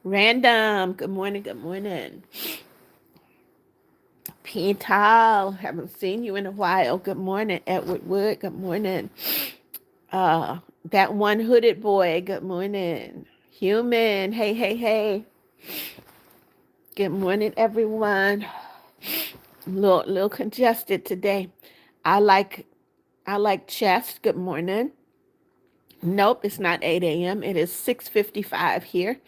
Random. Good morning. Good morning. Pintal. Haven't seen you in a while. Good morning. Edward Wood. Good morning. That one hooded boy. Good morning. Human. Hey, hey, hey. Good morning, everyone. Little congested today. I like I like chest. Good morning. Nope, it's not 8 a.m. It is 6:55 here.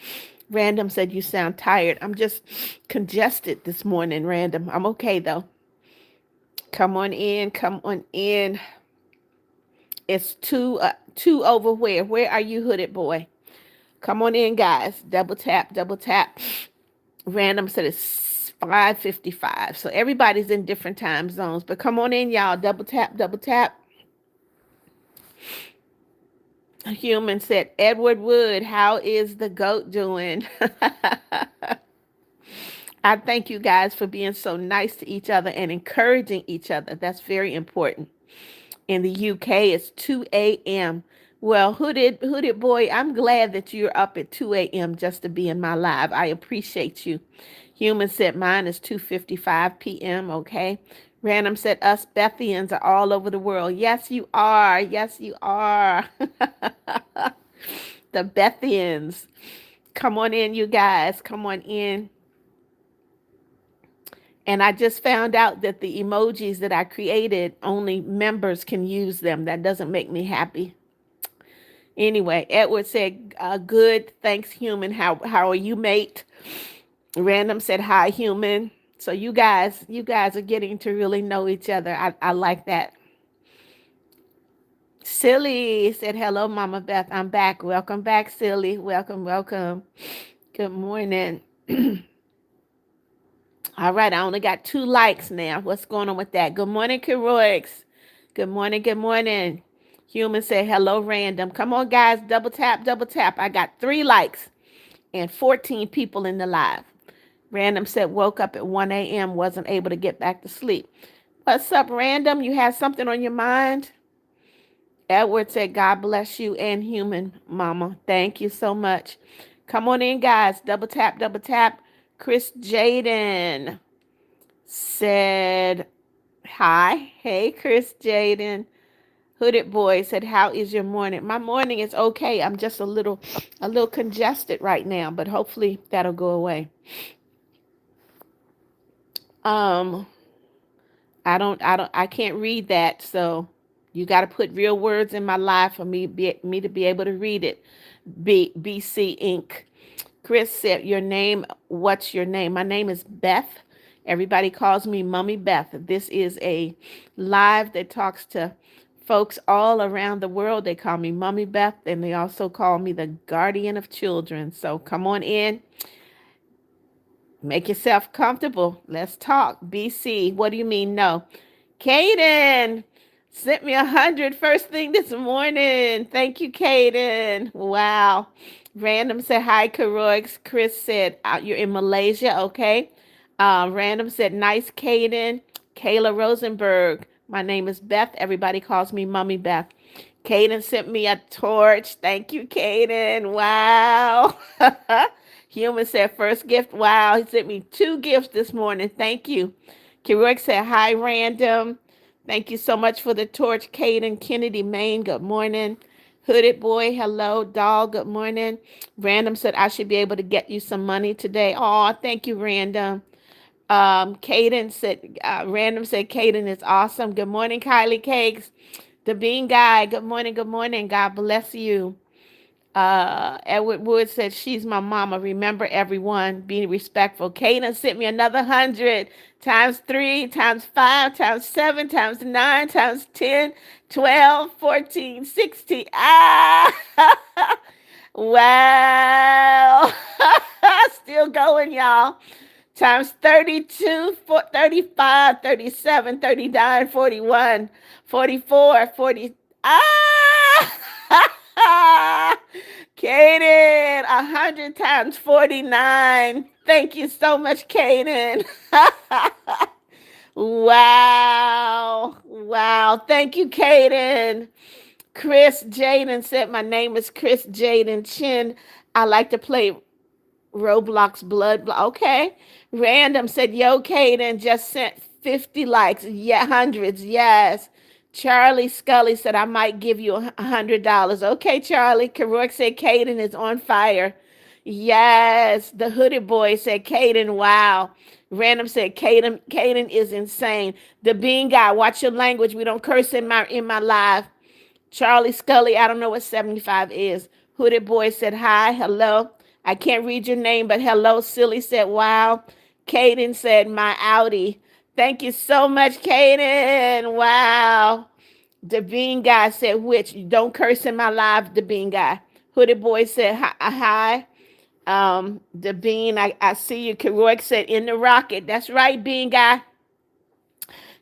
Random said you sound tired. I'm just congested this morning, Random. I'm okay though. Come on in, come on in. It's two over where? Where are you, hooded boy? Come on in, guys. Double tap, double tap. Random said it's 5:55. So everybody's in different time zones. But come on in, y'all. Double tap, double tap. Human said, Edward Wood, how is the goat doing? I thank you guys for being so nice to each other and encouraging each other. That's very important. In the UK, it's 2 a.m. Well, hooded boy, I'm glad that you're up at 2 a.m. just to be in my live. I appreciate you. Human said mine is 2:55 p.m. Okay. Random said us Bethians are all over the world. Yes, you are. Yes, you are. The Bethians. Come on in, you guys. Come on in. And I just found out that the emojis that I created, only members can use them. That doesn't make me happy. Anyway, Edward said, good, thanks, human. How are you, mate? Random said, hi, human. So you guys are getting to really know each other. I like that. Silly said, hello, Mama Beth. I'm back. Welcome back, Silly. Welcome, welcome. Good morning. All right, I only got 2 likes now. What's going on with that? Good morning, Keroix. Good morning, good morning. Human say hello, random. Come on, guys, double tap, double tap. I got 3 likes and 14 people in the live. Random said woke up at 1 a.m., wasn't able to get back to sleep. What's up, Random? You have something on your mind? Edward said, God bless you and human, mama. Thank you so much. Come on in, guys. Double tap, double tap. Chris Jaden said, hi. Hey, Chris Jaden. Hooded boy said, how is your morning? My morning is okay. I'm just a little congested right now, but hopefully that'll go away. Um, I can't read that, so you got to put real words in my life for me to be able to read it. BC Inc. Chris said, your name, what's your name? My name is Beth. Everybody calls me Mommy Beth. This is a live that talks to folks all around the world. They call me Mommy Beth, and they also call me the guardian of children. So come on in. Make yourself comfortable. Let's talk. BC, what do you mean no? Kaden sent me 100 first thing this morning. Thank you, Kaden. Wow. Random said, hi, Karoix. Chris said, you're in Malaysia. Okay. Random said, nice, Kaden. Kayla Rosenberg. My name is Beth. Everybody calls me Mommy Beth. Kaden sent me a torch. Thank you, Kaden. Wow. Human said, first gift. Wow. He sent me 2 gifts this morning. Thank you. Keroix said, hi, Random. Thank you so much for the torch, Caden Kennedy, Maine. Good morning. Hooded boy, hello. Dog, good morning. Random said, I should be able to get you some money today. Oh, thank you, Random. Caden said, Random said, Caden is awesome. Good morning, Kylie Cakes. The Bean Guy, good morning, good morning. God bless you. Edward Wood said, she's my mama. Remember, everyone, be respectful. Kaden sent me another 100 times 3 times 5 times 7 times 9 times 10, 12, 14, 16. Ah, wow. Still going, y'all. times 32, 35, 37, 39, 41, 44, 40. Ah! Kaden, 100 times 49. Thank you so much, Kaden. Wow. Wow. Thank you, Kaden. Chris Jaden said, my name is Chris Jaden Chin. I like to play Roblox Okay. Random said, yo, Kaden just sent 50 likes. Yeah, hundreds. Yes. Charlie Scully said, I might give you $100. Okay, Charlie. Karook said, Kaden is on fire. Yes. The hooded boy said, Kaden, wow. Random said, Kaden is insane. The bean guy, watch your language. We don't curse in my live. Charlie Scully, I don't know what 75 is. Hooded Boy said hi, hello. I can't read your name, but hello. Silly said wow. Caden said my Audi. Thank you so much, Caden. Wow. The Bean Guy said which? Don't curse in my live, the Bean Guy. Hooded Boy said hi. The Bean, I see you. Keroy said in the rocket. That's right, Bean Guy.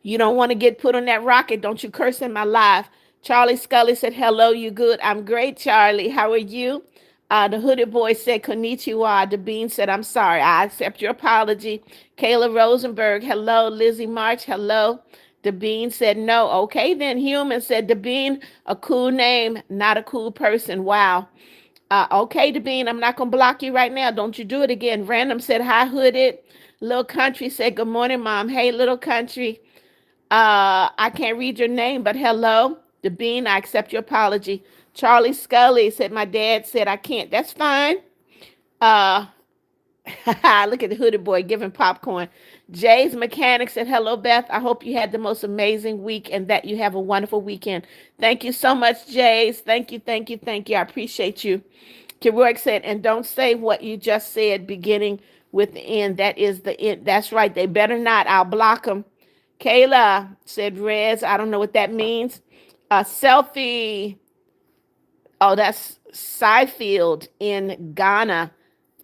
You don't want to get put on that rocket. Don't you curse in my life. Charlie Scully said, hello, you good? I'm great, Charlie. How are you? The hooded boy said, konnichiwa. The bean said, I'm sorry. I accept your apology. Kayla Rosenberg, hello. Lizzie March, hello. The bean said, no. Okay, then human said, the bean, a cool name, not a cool person. Wow. Okay, the bean, I'm not going to block you right now. Don't you do it again. Random said, hi, hooded. Little country said, good morning, mom. Hey, little country. I can't read your name, but hello. The Bean, I accept your apology. Charlie Scully said, my dad said I can't. That's fine. Uh, look at the hooded boy giving popcorn. Jay's Mechanic said, hello, Beth. I hope you had the most amazing week and that you have a wonderful weekend. Thank you so much, Jays. Thank you, thank you, thank you. I appreciate you. Keroy said, and don't say what you just said beginning with the end. That is the end. That's right. They better not. I'll block them. Kayla said, Rez, I don't know what that means. Selfie. Oh, that's Seifield in Ghana.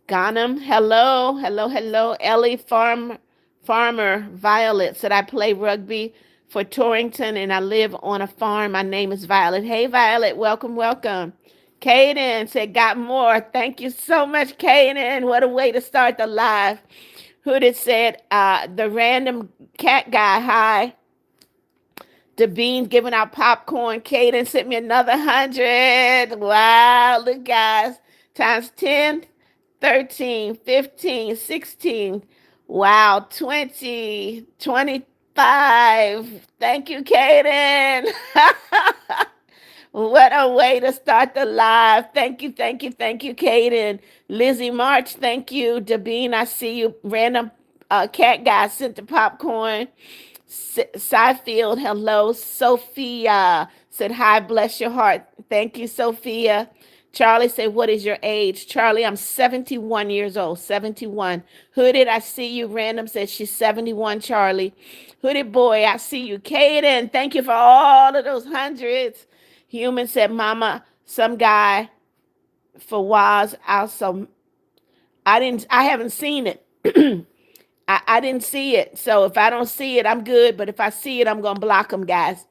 Ghanem, hello, hello, hello. Ellie Farmer Violet said, I play rugby for Torrington and I live on a farm. My name is Violet. Hey, Violet, welcome, welcome. Kaden said, got more. Thank you so much, Kaden. What a way to start the live. Hooded said, the random cat guy, hi. The Bean giving out popcorn. Kaden sent me another 100. Wow, look, guys. Times 10, 13, 15, 16. Wow, 20, 25. Thank you, Kaden. What a way to start the live. Thank you, thank you, thank you, Kaden. Lizzie March, thank you. Dabine, I see you. Random cat guy sent the popcorn. Seifield, hello. Sophia said, hi, bless your heart. Thank you, Sophia. Charlie said, what is your age? Charlie, I'm 71 years old, 71. Hooded, I see you. Random said she's 71, Charlie. Hooded boy, I see you. Kaden, thank you for all of those hundreds. Human said, mama, some guy for was also. I haven't seen it. I didn't see it. So if I don't see it, I'm good. But if I see it, I'm going to block them, guys.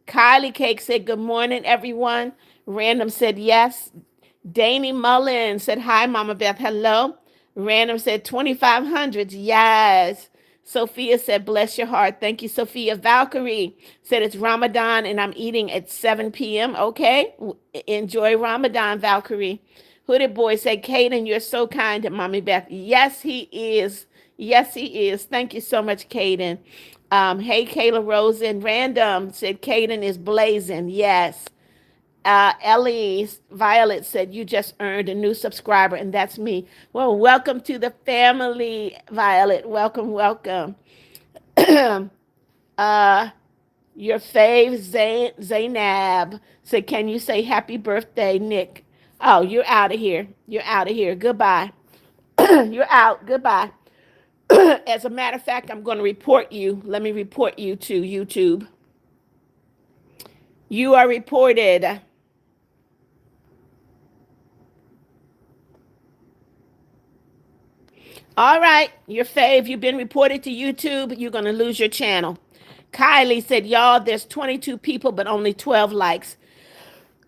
Kylie Cake said, good morning, everyone. Random said, yes. Danny Mullen said, hi, Mama Beth. Hello. Random said, 2,500. Yes. Sophia said, bless your heart. Thank you, Sophia. Valkyrie said, it's Ramadan and I'm eating at 7 p.m. Okay. Enjoy Ramadan, Valkyrie. Hooded Boy said, Caden, you're so kind to Mommy Beth. Yes, he is. Yes, he is. Thank you so much, Caden. Hey, Kayla Rosen. Random said, Caden is blazing. Yes. Ellie Violet said, you just earned a new subscriber, and that's me. Well, welcome to the family, Violet. Welcome, welcome. Your fave, Zainab, said, can you say happy birthday, Nick? Oh, you're out of here. You're out of here. Goodbye. You're out. Goodbye. As a matter of fact, I'm going to report you. Let me report you to YouTube. You are reported. All right, your fave, you've been reported to YouTube. You're going to lose your channel. Kylie said, y'all, there's 22 people, but only 12 likes.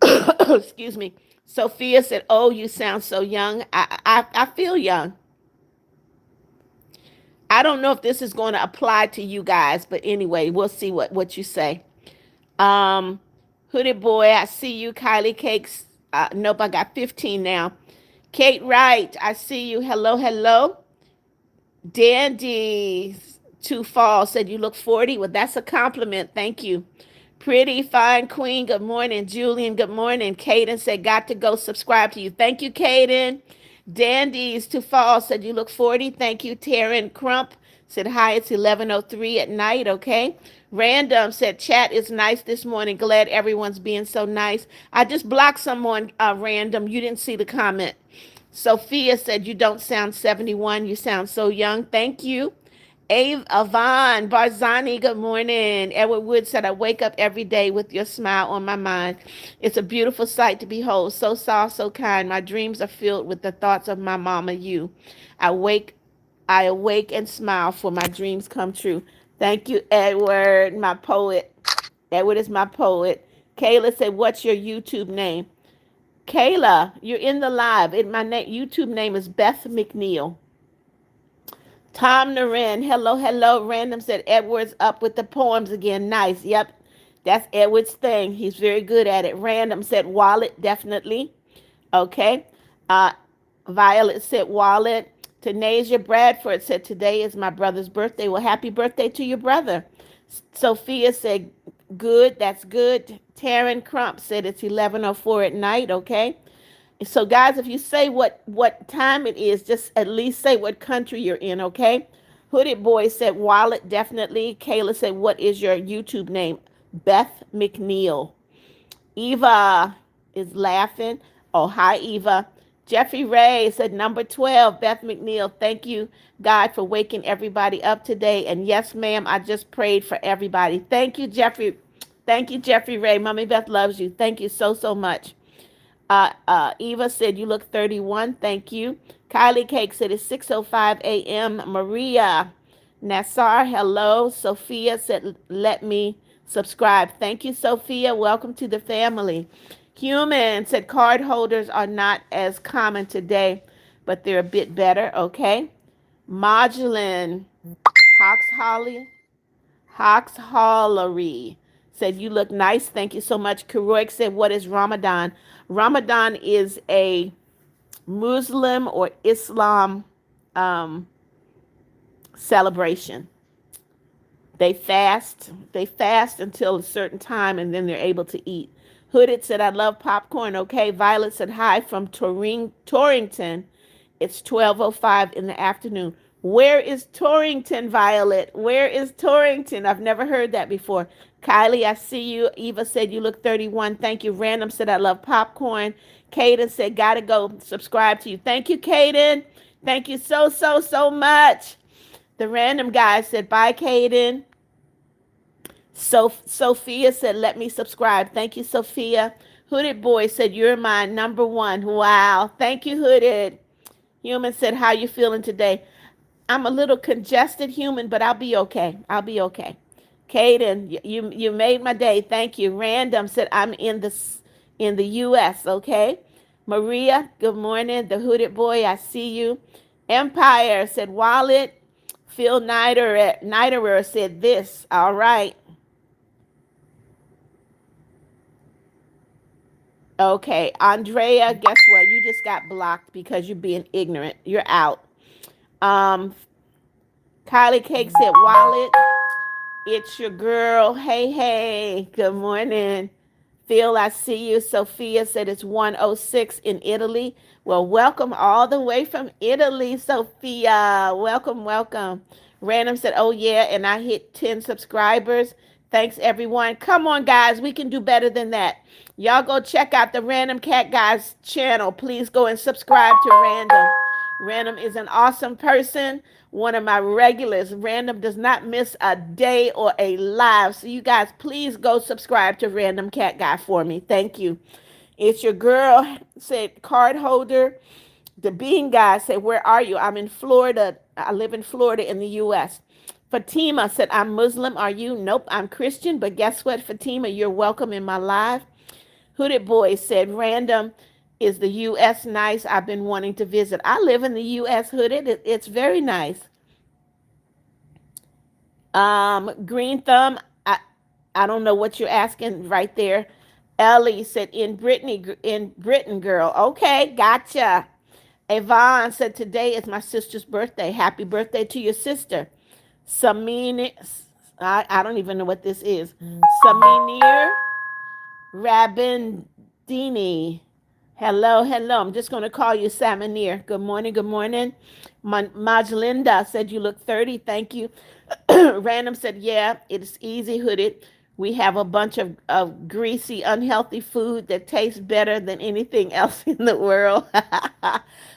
Excuse me. Sophia said, oh, you sound so young. I feel young. I don't know if this is going to apply to you guys, but anyway, we'll see what you say. Um, Hooded Boy, I see you. Kylie Cakes. Nope, I got 15 now. Kate Wright, I see you. Hello, hello. Dandy to Fall said you look 40. Well, that's a compliment. Thank you. Pretty fine queen. Good morning. Julian, good morning. Caden said, got to go subscribe to you. Thank you, Caden. Dandies to Fall said you look 40. Thank you. Taryn Crump said, hi, it's 11:03 at night. Okay. Random said, chat is nice this morning. Glad everyone's being so nice. I just blocked someone, random. You didn't see the comment. Sophia said, you don't sound 71. You sound so young. Thank you. Avon Barzani, good morning. Edward Wood said, I wake up every day with your smile on my mind. It's a beautiful sight to behold. So soft, so kind. My dreams are filled with the thoughts of my mama, you. I wake, I awake and smile for my dreams come true. Thank you, Edward, my poet. Edward is my poet. Kayla said, what's your YouTube name? Kayla, you're in the live. My YouTube name is Beth McNeal. Tom Naren, hello, hello. Random said Edward's up with the poems again. Nice. Yep, that's Edward's thing. He's very good at it. Random said wallet, definitely. Okay. Uh, Violet said wallet. Tanasia Bradford said today is my brother's birthday. Well, happy birthday to your brother. Sophia said good. That's good. Taryn Crump said it's 11:04 at night. Okay. So, guys, if you say what time it is, just at least say what country you're in, okay? Hooded Boy said wallet, definitely. Kayla said, what is your YouTube name? Beth McNeal. Eva is laughing. Oh, hi, Eva. Jeffrey Ray said number 12, Beth McNeal. Thank you, God, for waking everybody up today. And yes, ma'am, I just prayed for everybody. Thank you, Jeffrey. Thank you, Jeffrey Ray. Mommy Beth loves you. Thank you so, so much. Eva said, you look 31. Thank you. Kylie Cake said, it's 6:05 a.m. Maria Nassar, hello. Sophia said, let me subscribe. Thank you, Sophia. Welcome to the family. Human said, card holders are not as common today, but they're a bit better. Okay. Modulin, Hawks Holly, Hawks Hollery said, you look nice. Thank you so much. Karoik said, what is Ramadan? Ramadan is a Muslim or Islam um, celebration. They fast. They fast until a certain time, and then they're able to eat. Hooded said, I love popcorn. Okay. Violet said, hi from Torrington. It's 12:05 in the afternoon. Where is Torrington, Violet? Where is Torrington? I've never heard that before. Kylie, I see you. Eva said you look 31. Thank you. Random said I love popcorn. Caden said gotta go subscribe to you. Thank you, Caden. Thank you so, so, so much. The random guy said bye, Caden. So Sophia said let me subscribe. Thank you, Sophia. Hooded Boy said you're my number one. Wow. Thank you, Hooded. Human said, how you feeling today? I'm a little congested, Human, but I'll be okay. I'll be okay. Caden, you made my day. Thank you. Random said, I'm in the U.S., okay? Maria, good morning. The Hooded Boy, I see you. Empire said, wallet. Phil Niderer said this. All right. Okay, Andrea, guess what? You just got blocked because you're being ignorant. You're out. Um, Kylie Cake said, wallet, it's your girl. Hey, hey, good morning. Phil, I see you. Sophia said it's 1:06 in Italy. Well, welcome all the way from Italy, Sophia. Welcome, welcome. Random said, oh, yeah, and I hit 10 subscribers. Thanks, everyone. Come on, guys. We can do better than that. Y'all go check out the Random Cat Guys channel. Please go and subscribe to Random. Random is an awesome person. One of my regulars. Random does not miss a day or a live. So you guys, please go subscribe to Random Cat Guy for me. Thank you. It's your girl, said card holder. The Bean Guy said, where are you? I'm in Florida. I live in Florida in the U.S. Fatima said, I'm Muslim. Are you? Nope, I'm Christian. But guess what, Fatima? You're welcome in my life. Hooded Boy said, random, is the U.S. nice? I've been wanting to visit. I live in the U.S., Hooded. It's very nice. Green Thumb, I don't know what you're asking right there. Ellie said, in Britain, girl. Okay, gotcha. Yvonne said, today is my sister's birthday. Happy birthday to your sister. Samini, I don't even know what this is. Saminir Rabindini. Hello, hello. I'm just going to call you Saminir. Good morning, good morning. Majlinda said, you look 30. Thank you. Random said, yeah, it's easy, Hooded. We have a bunch of greasy, unhealthy food that tastes better than anything else in the world.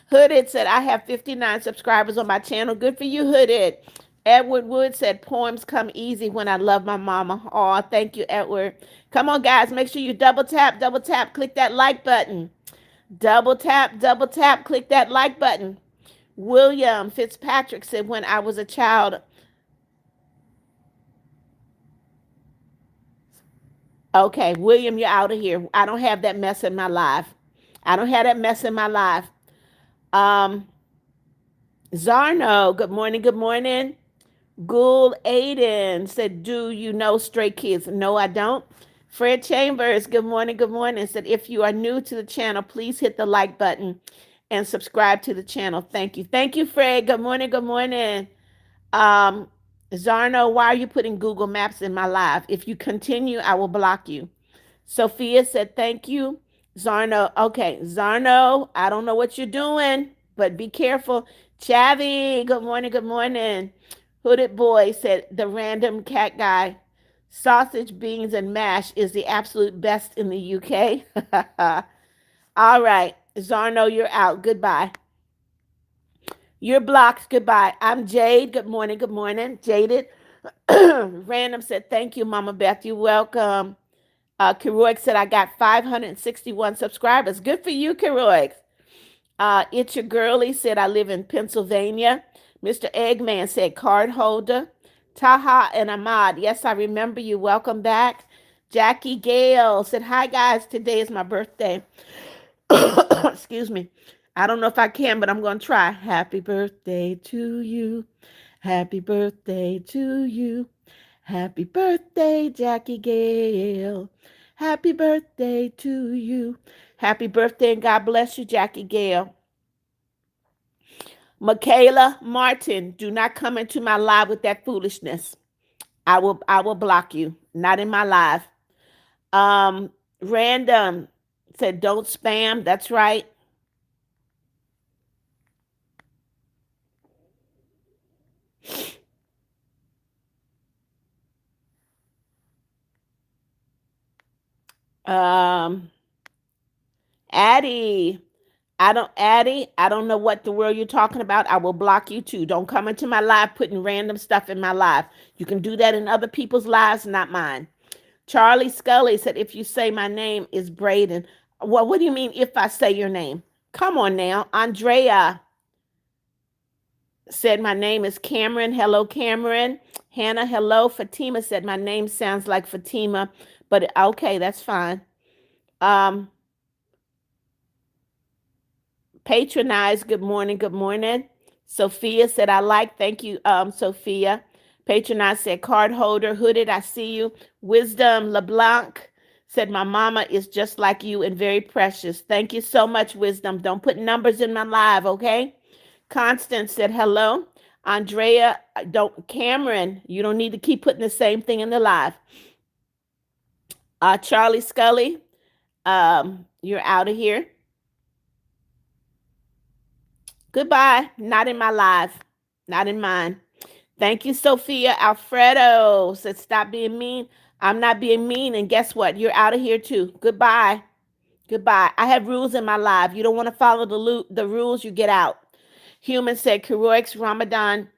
Hooded said, I have 59 subscribers on my channel. Good for you, Hooded. Edward Wood said, poems come easy when I love my mama. Oh, thank you, Edward. Come on, guys. Make sure you double tap, click that like button. Double tap, click that like button. William Fitzpatrick said, when I was a child. Okay, William, you're out of here. I don't have that mess in my life. I don't have that mess in my life. Um, Zarno, good morning, good morning. Ghoul Aiden said, do you know Stray Kids? No, I don't. Fred Chambers, good morning, said, if you are new to the channel, please hit the like button and subscribe to the channel. Thank you. Thank you, Fred. Good morning, good morning. Um, Zarno, why are you putting Google Maps in my live? If you continue, I will block you. Sophia said, thank you. Zarno, okay. Zarno, I don't know what you're doing, but be careful. Chavi, good morning, good morning. Hooded Boy said, the random cat guy. Sausage, beans, and mash is the absolute best in the UK. All right. Zarno, you're out. Goodbye. You're blocked. Goodbye. I'm Jade. Good morning. Good morning. Jaded. Random said, thank you, Mama Beth. You're welcome. Keroic said, I got 561 subscribers. Good for you, Keroic. It's your girlie said, I live in Pennsylvania. Mr. Eggman said, card holder. Taha and Ahmad, yes, I remember you. Welcome back. Jackie Gale said, hi, guys. Today is my birthday. Excuse me. I don't know if I can, but I'm going to try. Happy birthday to you. Happy birthday to you. Happy birthday, Jackie Gale. Happy birthday to you. Happy birthday and God bless you, Jackie Gale. Michaela Martin, do not come into my live with that foolishness. I will block you. Not in my live. Random said don't spam. That's right. Um Addie, I don't know what the world you're talking about. I will block you too. Don't come into my live putting random stuff in my live. You can do that in other people's lives, not mine. Charlie Scully said, if you say my name is Braden. Well, what do you mean if I say your name? Come on now. Andrea said, my name is Cameron. Hello, Cameron. Hannah, hello. Fatima said, my name sounds like Fatima, but okay, that's fine. Um, Patronize, good morning, good morning. Sophia said, I like, thank you, Sophia. Patronize said, card holder, hooded, I see you. Wisdom LeBlanc said, my mama is just like you and very precious. Thank you so much, Wisdom. Don't put numbers in my live, okay? Constance said, hello. Andrea, don't, Cameron, you don't need to keep putting the same thing in the live. Charlie Scully, you're out of here. Goodbye. Not in my live. Not in mine. Thank you, Sophia. Alfredo said, stop being mean. I'm not being mean. And guess what? You're out of here too. Goodbye. Goodbye. I have rules in my life. You don't want to follow the rules, you get out. Human said, Keroic's Ramadan,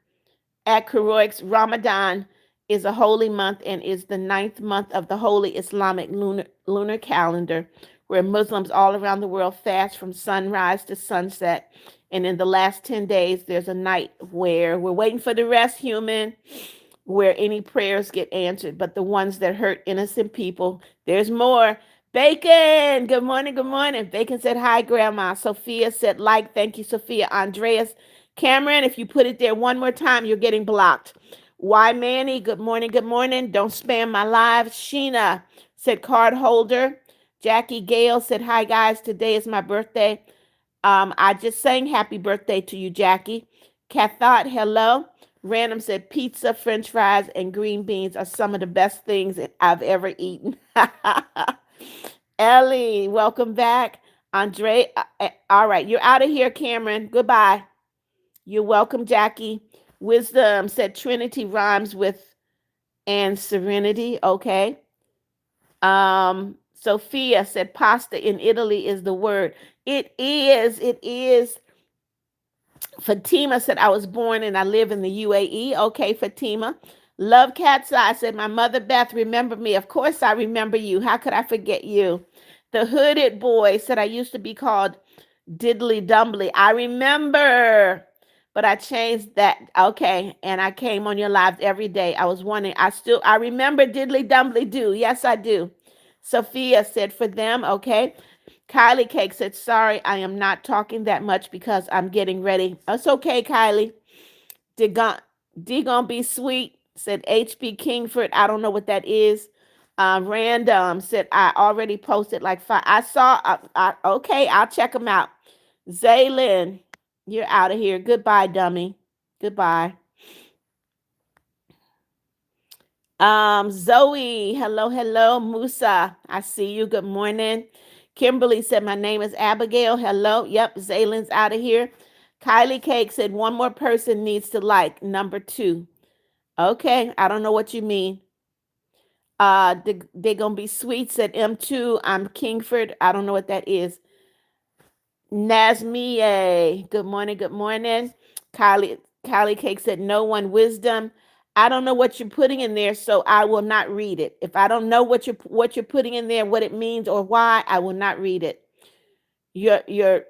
at Keroic's Ramadan is a holy month and is the 9th month of the holy Islamic lunar calendar. where Muslims all around the world fast from sunrise to sunset. And in the last 10 days, there's a night where we're waiting for the rest, human, where any prayers get answered, but the ones that hurt innocent people, there's more. Bacon, good morning, good morning. Bacon said, hi, Grandma. Sophia said, like, thank you, Sophia. Andreas, Cameron, if you put it there one more time, you're getting blocked. Why, Manny, good morning, good morning. Don't spam my live. Sheena said, card holder. Jackie Gale said, hi, guys. Today is my birthday. I just sang happy birthday to you, Jackie. Cathot, hello. Random said pizza, french fries, and green beans are some of the best things I've ever eaten. Ellie, welcome back. Andre, all right, you're out of here, Cameron. Goodbye. You're welcome, Jackie. Wisdom said Trinity rhymes with and serenity. Okay. Sophia said pasta in Italy is the word. It is. It is. Fatima said, I was born and I live in the UAE. Okay, Fatima. Love Cat's Eye said, my mother Beth, remember me. Of course I remember you. How could I forget you? The Hooded Boy said, I used to be called Diddly Dumbly. I remember, but I changed that. Okay, and I came on your lives every day. I was wondering, I remember Diddly Dumbly do. Yes, I do. Sophia said, for them, okay. Kylie Cake said, sorry, I am not talking that much because I'm getting ready. It's okay, Kylie. D gonna be sweet, said HB Kingford. I don't know what that is. Random said, I already posted like 5. I saw, okay, I'll check them out. Zaylin, you're out of here. Goodbye, dummy. Goodbye. Zoe, hello, hello. Musa, I see you. Good morning. Kimberly said, my name is Abigail. Hello. Yep, Zaylin's out of here. Kylie Cake said, one more person needs to like number 2. Okay, I don't know what you mean. They gonna be sweet, said M2. I'm Kingford. I don't know what that is. Nazmie, good morning, good morning. Kylie, Kylie Cake said, no one wisdom. I don't know what you're putting in there, so I will not read it. If I don't know what you're putting in there, what it means or why, I will not read it. Your your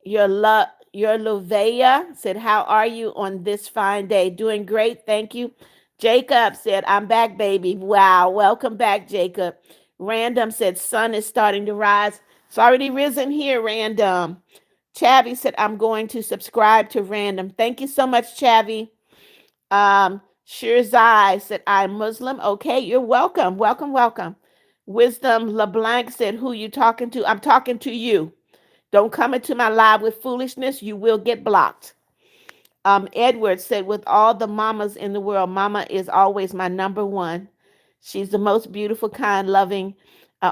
your Lovea said, how are you on this fine day? Doing great, thank you. Jacob said, I'm back, baby. Wow, welcome back, Jacob. Random said, sun is starting to rise. It's already risen here, Random. Chavi said, I'm going to subscribe to Random. Thank you so much, Chavi. Shirzai said, I'm Muslim. Okay, you're welcome. Welcome, welcome. Wisdom LeBlanc said, who you talking to? I'm talking to you. Don't come into my live with foolishness. You will get blocked. Edward said, with all the mamas in the world, mama is always my number one. She's the most beautiful, kind, loving,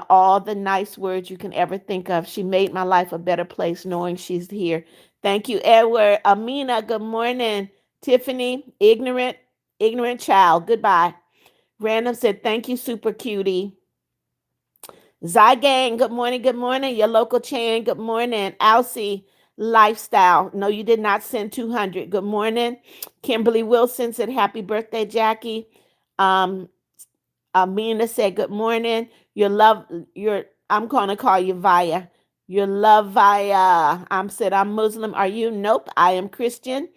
all the nice words you can ever think of. She made my life a better place knowing she's here. Thank you, Edward. Amina, good morning. Tiffany, ignorant child. Goodbye. Random said, thank you, super cutie. Zygang, good morning, good morning. Your local Chan, good morning. Alcy, lifestyle. No, you did not send 200. Good morning. Kimberly Wilson said, happy birthday, Jackie. Um, Amina said, good morning. I'm going to call you Via. Your love Via. Said, I'm Muslim. Are you? Nope, I am Christian.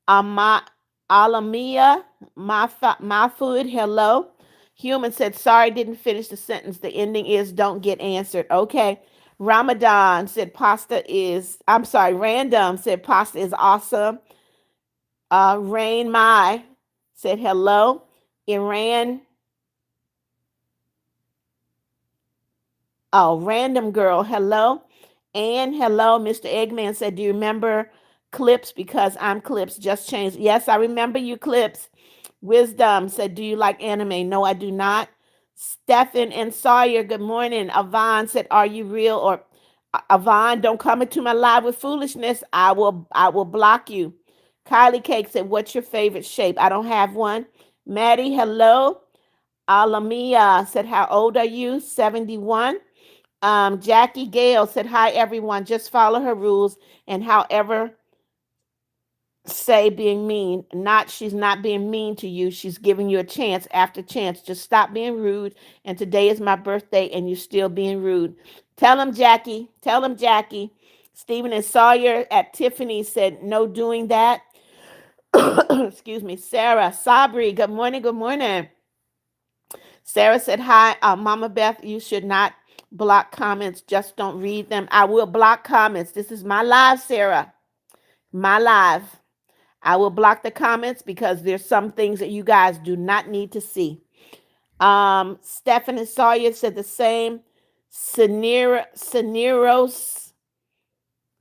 My Alamia, my food, hello. Human said, sorry, didn't finish the sentence. The ending is don't get answered. Okay. Ramadan said Random said pasta is awesome. Rain Mai said hello. Iran. Oh, Random Girl, hello. And hello, Mr. Eggman said, do you remember Clips? Because I'm Clips, just changed. Yes, I remember you, Clips. Wisdom said, do you like anime? No, I do not. Stephen and Sawyer, good morning. Avon said, are you real? Or Avon, don't come into my live with foolishness. I will block you. Kylie Cake said, what's your favorite shape? I don't have one. Maddie, hello. Alamia said, how old are you? 71. Jackie Gale said, hi, everyone. Just follow her rules. And however, say being mean. She's not being mean to you. She's giving you a chance after chance. Just stop being rude. And today is my birthday and you're still being rude. Tell him, Jackie. Tell him, Jackie. Stephen and Sawyer at Tiffany said no doing that. Excuse me. Sarah, Sabri, good morning, good morning. Sarah said, hi, Mama Beth, you should not block comments. Just don't read them. I will block comments. This is my live, Sarah. My live. I will block the comments because there's some things that you guys do not need to see. Stephanie Sawyer said the same. Cineros,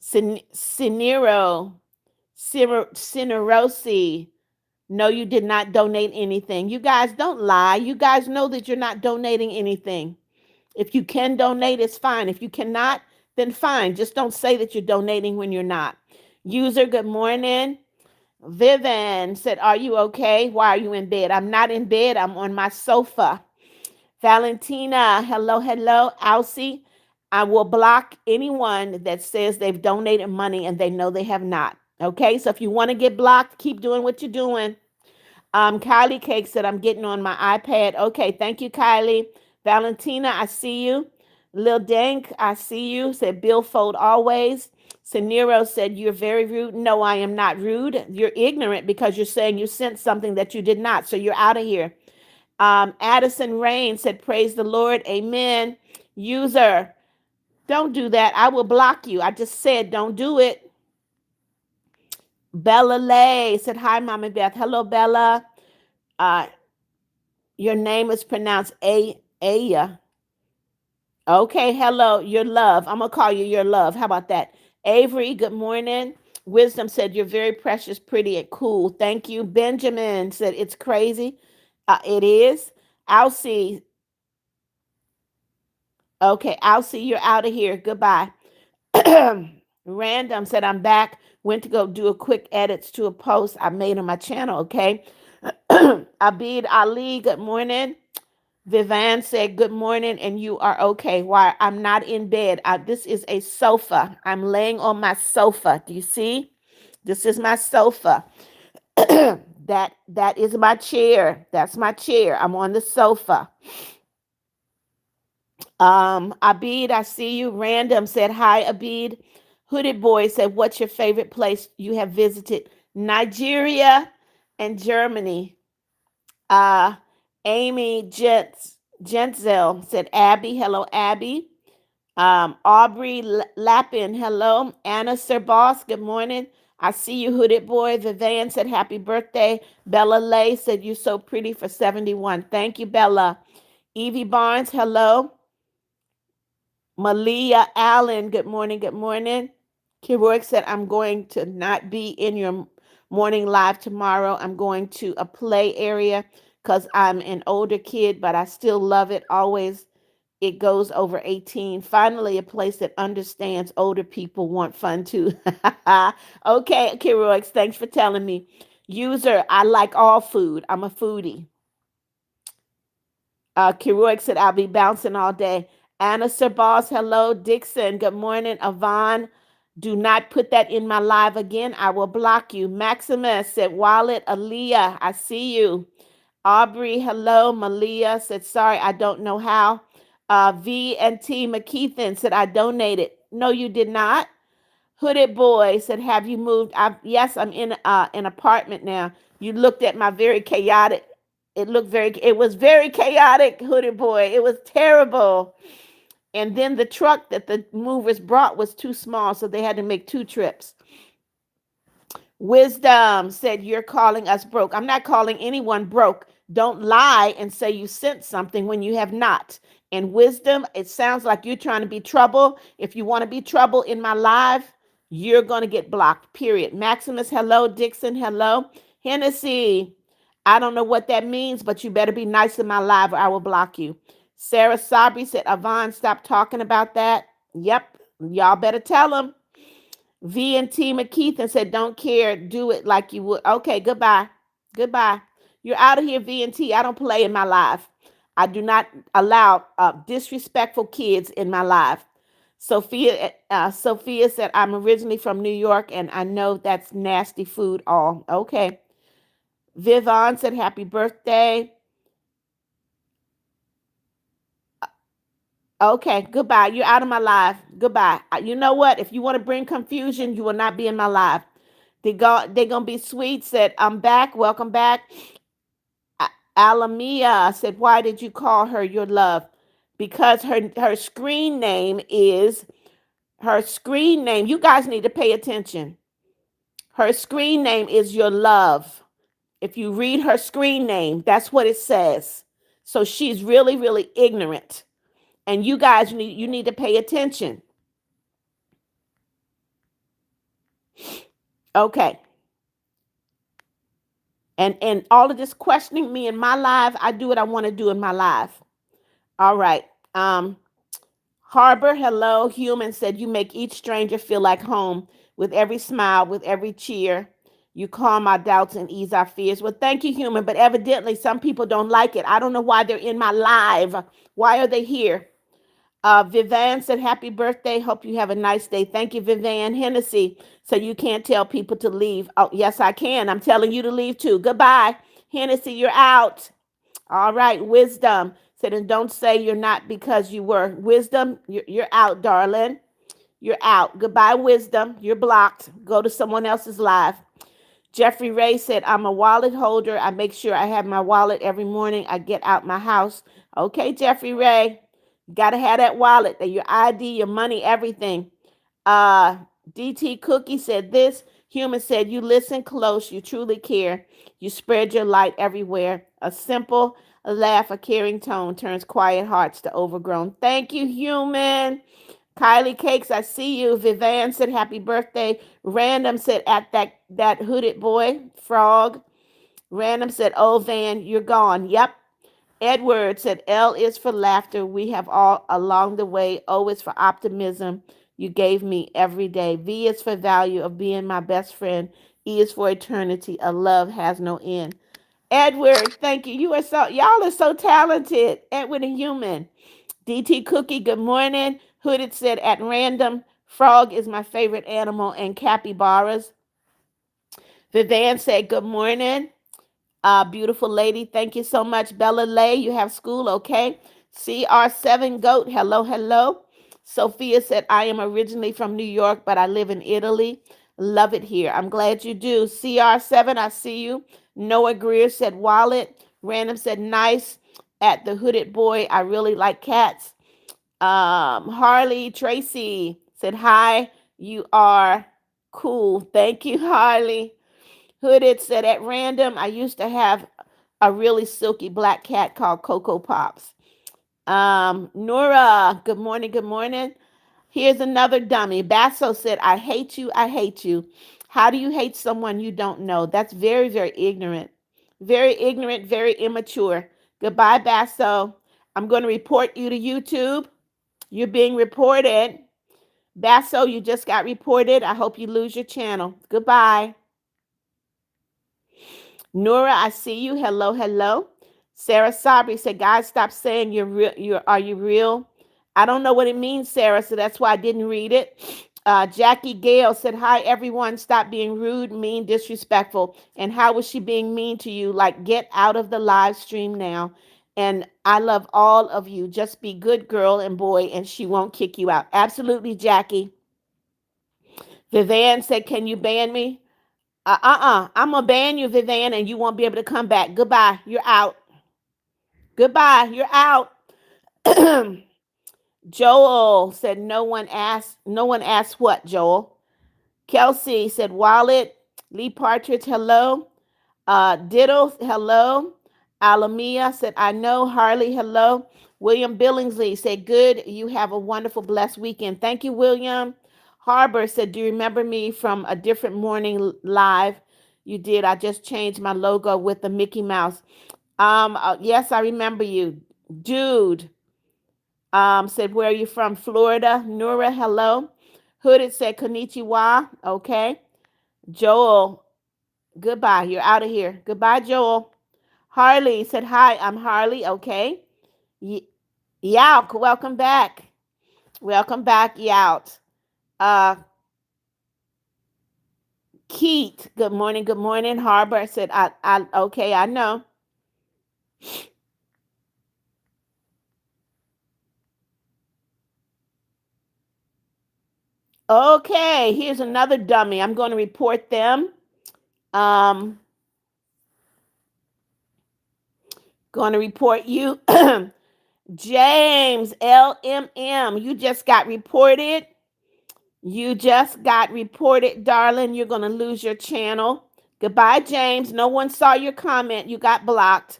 Cinero, Cinerosi. No, you did not donate anything. You guys don't lie. You guys know that you're not donating anything. If you can donate, it's fine. If you cannot, then fine. Just don't say that you're donating when you're not. User, good morning. Vivian said, are you okay? Why are you in bed? I'm not in bed. I'm on my sofa. Valentina, hello, hello. Alcy, I will block anyone that says they've donated money and they know they have not. Okay, so if you want to get blocked, keep doing what you're doing. Kylie Cake said, I'm getting on my iPad. Okay, thank you, Kylie. Valentina, I see you. Lil Dank, I see you. Said Bill Fold always. Saniro said, you're very rude. No, I am not rude. You're ignorant because you're saying you sent something that you did not. So you're out of here. Addison Rain said, praise the Lord. Amen. User, don't do that. I will block you. I just said, don't do it. Bella Lay said, hi, Mama Beth. Hello, Bella. Uh, your name is pronounced Aya. Okay, hello, your love. I'm going to call you your love. How about that? Avery, good morning. Wisdom said, you're very precious, pretty, and cool. Thank you. Benjamin said, it's crazy. It is. Alcy, okay, Alcy, you're out of here. Goodbye. Random said, I'm back. Went to go do a quick edits to a post I made on my channel, okay? Abid Ali, good morning. Vivan said, good morning, and you are okay. Why? I'm not in bed. This is a sofa. I'm laying on my sofa. Do you see? This is my sofa. That is my chair. That's my chair. I'm on the sofa. Abid, I see you. Random said, hi, Abid. Hooded Boy said, what's your favorite place you have visited? Nigeria and Germany. Uh, Amy Gentzel said, Abby. Hello, Abby. Aubrey Lappin, hello. Anna Sir Boss, good morning. I see you, Hooded Boy. Vivian said, happy birthday. Bella Lay said, you're so pretty for 71. Thank you, Bella. Evie Barnes, hello. Malia Allen, good morning, good morning. Kiroik said, I'm going to not be in your morning live tomorrow. I'm going to a play area because I'm an older kid, but I still love it. Always, it goes over 18. Finally, a place that understands older people want fun too. Okay, Kiroik, thanks for telling me. User, I like all food. I'm a foodie. Kiroik said, I'll be bouncing all day. Anna Sir Boss, hello. Dixon, good morning. Avon, do not put that in my live again. I will block you. Maximus said, Wallet, Aaliyah, I see you. Aubrey, hello. Malia said, sorry, I don't know how. V and T McKeithen said, I donated. No, you did not. Hooded Boy said, have you moved? Yes, I'm in an apartment now. You looked at my very chaotic. It was very chaotic, Hooded Boy. It was terrible. And then the truck that the movers brought was too small, so they had to make two trips. Wisdom said, you're calling us broke. I'm not calling anyone broke. Don't lie and say you sent something when you have not. And Wisdom, it sounds like you're trying to be trouble. If you want to be trouble in my live, you're going to get blocked, period. Maximus, hello. Dixon, hello. Hennessy, I don't know what that means, but you better be nice in my live or I will block you. Sarah Sabri said, Avon, stop talking about that. Yep, y'all better tell him. V and T McKeithen said, don't care, do it like you would. Okay, goodbye. Goodbye. You're out of here, V and T. I don't play in my live. I do not allow disrespectful kids in my live. Sophia said, I'm originally from New York and I know that's nasty food all. Okay. Vivon said, happy birthday. Okay, goodbye. You're out of my life. Goodbye. You know what? If you want to bring confusion, you will not be in my life. They're gonna be sweet. Said, I'm back. Welcome back. Alamia said, why did you call her your love? Because her screen name is her screen name. You guys need to pay attention. Her screen name is your love. If you read her screen name, that's what it says. So she's really, really ignorant. And you need to pay attention. Okay. And all of this questioning me in my life, I do what I want to do in my life. All right. Harbor, hello. Human said, you make each stranger feel like home with every smile, with every cheer. You calm our doubts and ease our fears. Well, thank you, Human. But evidently, some people don't like it. I don't know why they're in my live. Why are they here? Vivian said, happy birthday. Hope you have a nice day. Thank you, Vivian. Hennessy, so you can't tell people to leave. Oh, yes, I can. I'm telling you to leave too. Goodbye. Hennessy, you're out. All right, wisdom said, and don't say you're not because you were. Wisdom, you're out, darling. You're out. Goodbye, wisdom. You're blocked. Go to someone else's live. Jeffrey Ray said, I'm a wallet holder. I make sure I have my wallet every morning I get out my house. Okay, Jeffrey Ray. You got to have that wallet, your ID, your money, everything. Uh, DT Cookie said this. Human said, you listen close. You truly care. You spread your light everywhere. A simple laugh, a caring tone turns quiet hearts to overgrown. Thank you, Human. Kylie Cakes, I see you. Vivian said, happy birthday. Random said, at that hooded boy, frog. Random said, oh, Van, you're gone. Yep. Edward said, L is for laughter. We have all along the way. O is for optimism. You gave me every day. V is for value of being my best friend. E is for eternity. A love has no end. Edward, thank you. Y'all are so talented. Edward and Human. DT Cookie, good morning. Hooded said, at random, frog is my favorite animal and capybaras. Vivian said, good morning. Beautiful lady, thank you so much. Bella Lay, you have school, okay? CR7 Goat, hello, hello. Sophia said, I am originally from New York, but I live in Italy. Love it here. I'm glad you do. CR7, I see you. Noah Greer said, wallet. Random said, nice. At the Hooded Boy, I really like cats. Harley Tracy said, hi, you are cool. Thank you, Harley. Hooded said, at random, I used to have a really silky black cat called Cocoa Pops. Nora, good morning, good morning. Here's another dummy. Basso said, I hate you, I hate you. How do you hate someone you don't know? That's very, very ignorant. Very ignorant, very immature. Goodbye, Basso. I'm going to report you to YouTube. You're being reported. Basso, you just got reported. I hope you lose your channel. Goodbye. Nora, I see you. Hello, hello. Sarah Sabri said, guys, stop saying you're real. Are you real? I don't know what it means, Sarah, so that's why I didn't read it. Jackie Gale said, hi, everyone. Stop being rude, mean, disrespectful. And how was she being mean to you? Like, get out of the live stream now. And I love all of you. Just be good girl and boy, and she won't kick you out. Absolutely, Jackie. Vivian said, can you ban me? I'm going to ban you, Vivian, and you won't be able to come back. Goodbye. You're out. Goodbye. You're out. Joel said, no one asked. No one asked what, Joel? Kelsey said, wallet. Lee Partridge, hello. Diddle, hello. Alamia said, I know. Harley, hello. William Billingsley said, good. You have a wonderful, blessed weekend. Thank you, William. Harbor said, do you remember me from a different morning live? You did. I just changed my logo with the Mickey Mouse. Yes, I remember you. Dude, said, where are you from? Florida. Nura, hello. Hooded said, konnichiwa. Okay. Joel, goodbye. You're out of here. Goodbye, Joel. Harley said, hi, I'm Harley. Okay. Yauk, welcome back. Welcome back, Yaut. Uh, Keith, good morning, good morning. Harbor said, okay, I know. Okay, here's another dummy. I'm going to report them. Um, going to report you. James LMM, you just got reported. You just got reported, darling. You're going to lose your channel. Goodbye, James. No one saw your comment. You got blocked.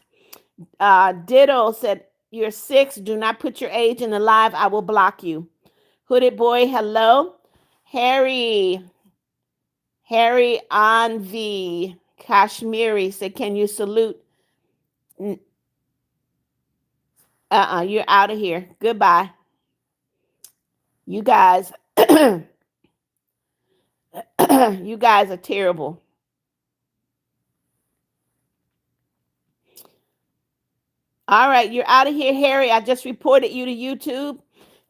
Ditto said, you're 6. Do not put your age in the live. I will block you. Hooded boy, hello. Harry. Harry Anvi Kashmiri said, can you salute? You're out of here. Goodbye. You guys, you guys are terrible. All right, you're out of here, Harry. I just reported you to YouTube.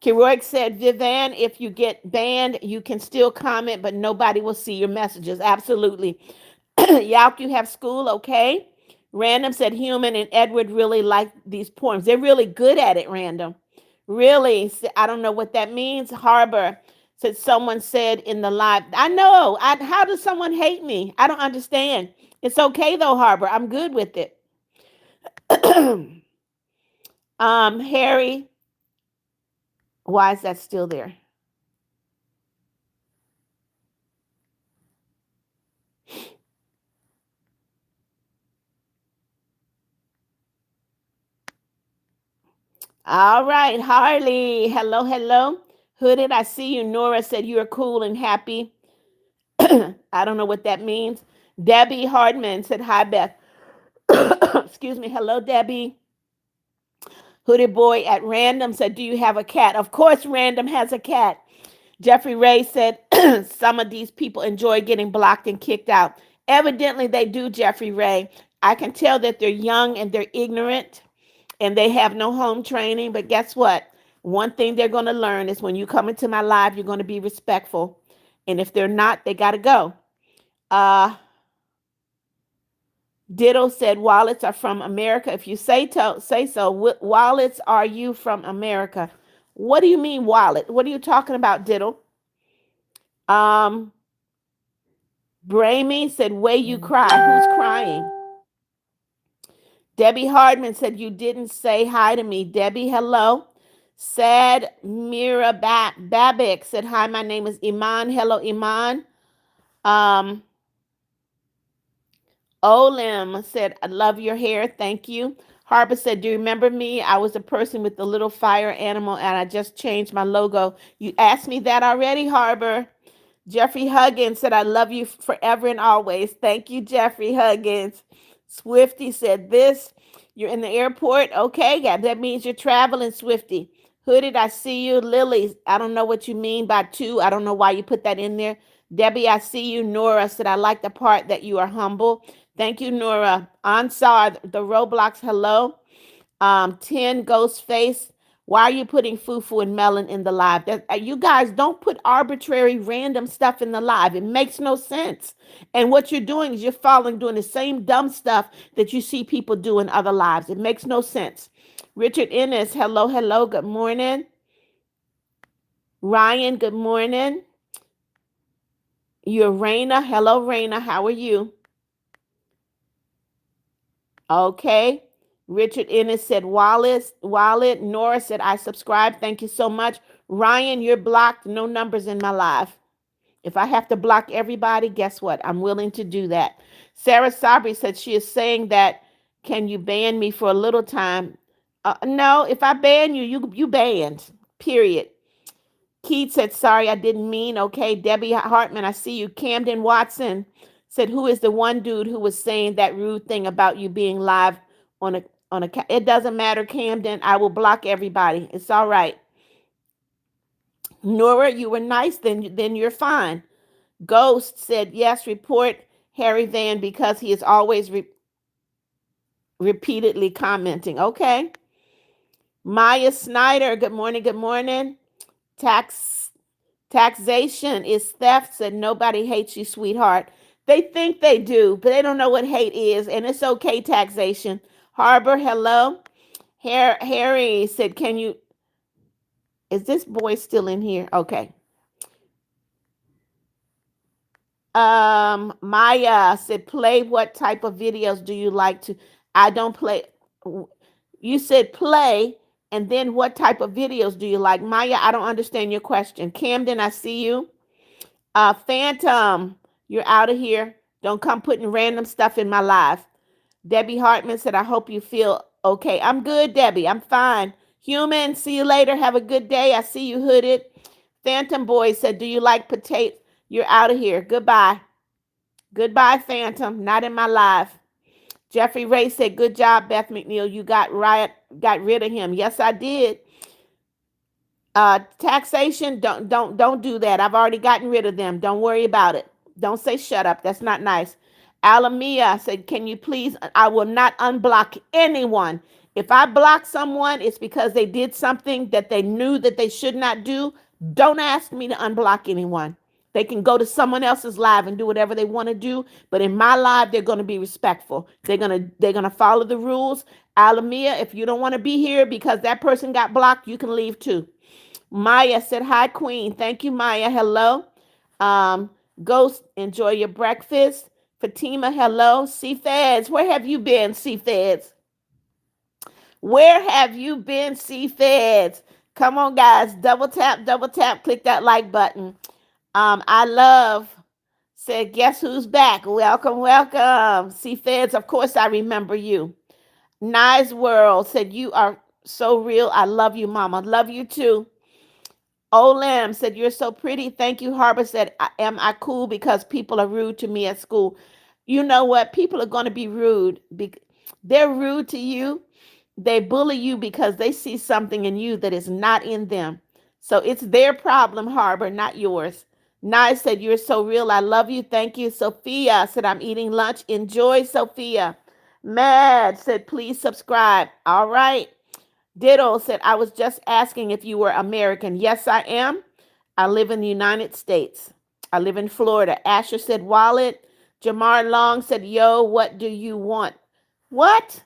Keroic said, Vivan, if you get banned, you can still comment, but nobody will see your messages. Absolutely. Yauk, you have school, okay? Random said, Human and Edward really like these poems. They're really good at it, Random. Really, I don't know what that means. Harbor said, someone said in the live. I know. How does someone hate me? I don't understand. It's okay, though, Harbor. I'm good with it. Harry, why is that still there? All right, Harley. Hello, hello. Hooded, I see you. Nora said you are cool and happy. I don't know what that means. Debbie Hardman said, hi, Beth. Excuse me. Hello, Debbie. Hooded boy at random said, do you have a cat? Of course, random has a cat. Jeffrey Ray said, some of these people enjoy getting blocked and kicked out. Evidently, they do, Jeffrey Ray. I can tell that they're young and they're ignorant and they have no home training. But guess what? One thing they're going to learn is when you come into my live, you're going to be respectful. And if they're not, they got to go. Ditto said wallets are from America. If you say so, wallets are you from America? What do you mean wallet? What are you talking about, Ditto? Um, Bramy said, way you cry. Who's crying? Debbie Hardman said, you didn't say hi to me. Debbie, hello. Sad Mira Babik said, hi, my name is Iman. Hello, Iman. Um, Olim said, I love your hair. Thank you. Harper said, do you remember me? I was the person with the little fire animal and I just changed my logo. You asked me that already, Harbor. Jeffrey Huggins said, I love you forever and always. Thank you, Jeffrey Huggins. Swifty said, this, you're in the airport. Okay, yeah, that means you're traveling, Swifty. Hooded, I see you. Lily, I don't know what you mean by 2. I don't know why you put that in there. Debbie, I see you. Nora said, I like the part that you are humble. Thank you, Nora. Ansar, the Roblox, hello. 10 Ghostface. Why are you putting Fufu and Melon in the live? You guys don't put arbitrary random stuff in the live. It makes no sense. And what you're doing is you're doing the same dumb stuff that you see people do in other lives. It makes no sense. Richard Ennis, hello, hello, good morning. Ryan, good morning. You're Raina. Hello, Raina. How are you? Okay. Richard Ennis said wallet. Nora said, I subscribe. Thank you so much. Ryan, you're blocked. No numbers in my live. If I have to block everybody, guess what? I'm willing to do that. Sarah Sabri said she is saying that, can you ban me for a little time? No, if I ban you, you banned. Period. Keith said, sorry, I didn't mean. Okay. Debbie Hartman, I see you. Camden Watson said, who is the one dude who was saying that rude thing about you being live on a it doesn't matter, Camden. I will block everybody. It's all right. Nora, you were nice, then you're fine. Ghost said, yes, report Harry Van because he is always repeatedly commenting. Okay. Maya Snyder, good morning, good morning. Taxation is theft, said nobody hates you, sweetheart. They think they do, but they don't know what hate is, and it's okay, taxation. Harbor, hello. Harry said, can you, is this boy still in here? Okay. Maya said, play what type of videos do you like to? I don't play. You said play, and then what type of videos do you like? Maya, I don't understand your question. Camden, I see you. Phantom, you're out of here. Don't come putting random stuff in my life. Debbie Hartman said, I hope you feel okay. I'm good, Debbie. I'm fine. Human, see you later. Have a good day. I see you hooded. Phantom Boy said, do you like potato? You're out of here. Goodbye. Goodbye, Phantom. Not in my life. Jeffrey Ray said, good job, Beth McNeal. You got rid of him. Yes, I did. Taxation, don't do that. I've already gotten rid of them. Don't worry about it. Don't say shut up. That's not nice. Alamia said, can you please? I will not unblock anyone. If I block someone, it's because they did something that they knew that they should not do. Don't ask me to unblock anyone. They can go to someone else's live and do whatever they want to do, but in my live, they're going to be respectful. They're gonna follow the rules. Alamia, if you don't want to be here because that person got blocked, you can leave too. Maya said, hi, Queen. Thank you, Maya. Hello. Um, Ghost, enjoy your breakfast. Fatima, hello. C-Feds, where have you been, C-Feds? Where have you been, C-Feds? Come on, guys. Double tap, click that like button. I love said, guess who's back? Welcome, welcome. C-Feds, of course I remember you. Nice World said, you are so real. I love you, Mama. Love you too. Olam said, you're so pretty. Thank you. Harbor said, am I cool because people are rude to me at school? You know what? People are going to be rude. They're rude to you. They bully you because they see something in you that is not in them. So it's their problem, Harbor, not yours. Nye said, you're so real. I love you. Thank you. Sophia said, I'm eating lunch. Enjoy, Sophia. Mad said, please subscribe. All right. Ditto said, I was just asking if you were American. Yes, I am. I live in the United States. I live in Florida. Asher said, wallet. Jamar Long said, yo, what do you want? What?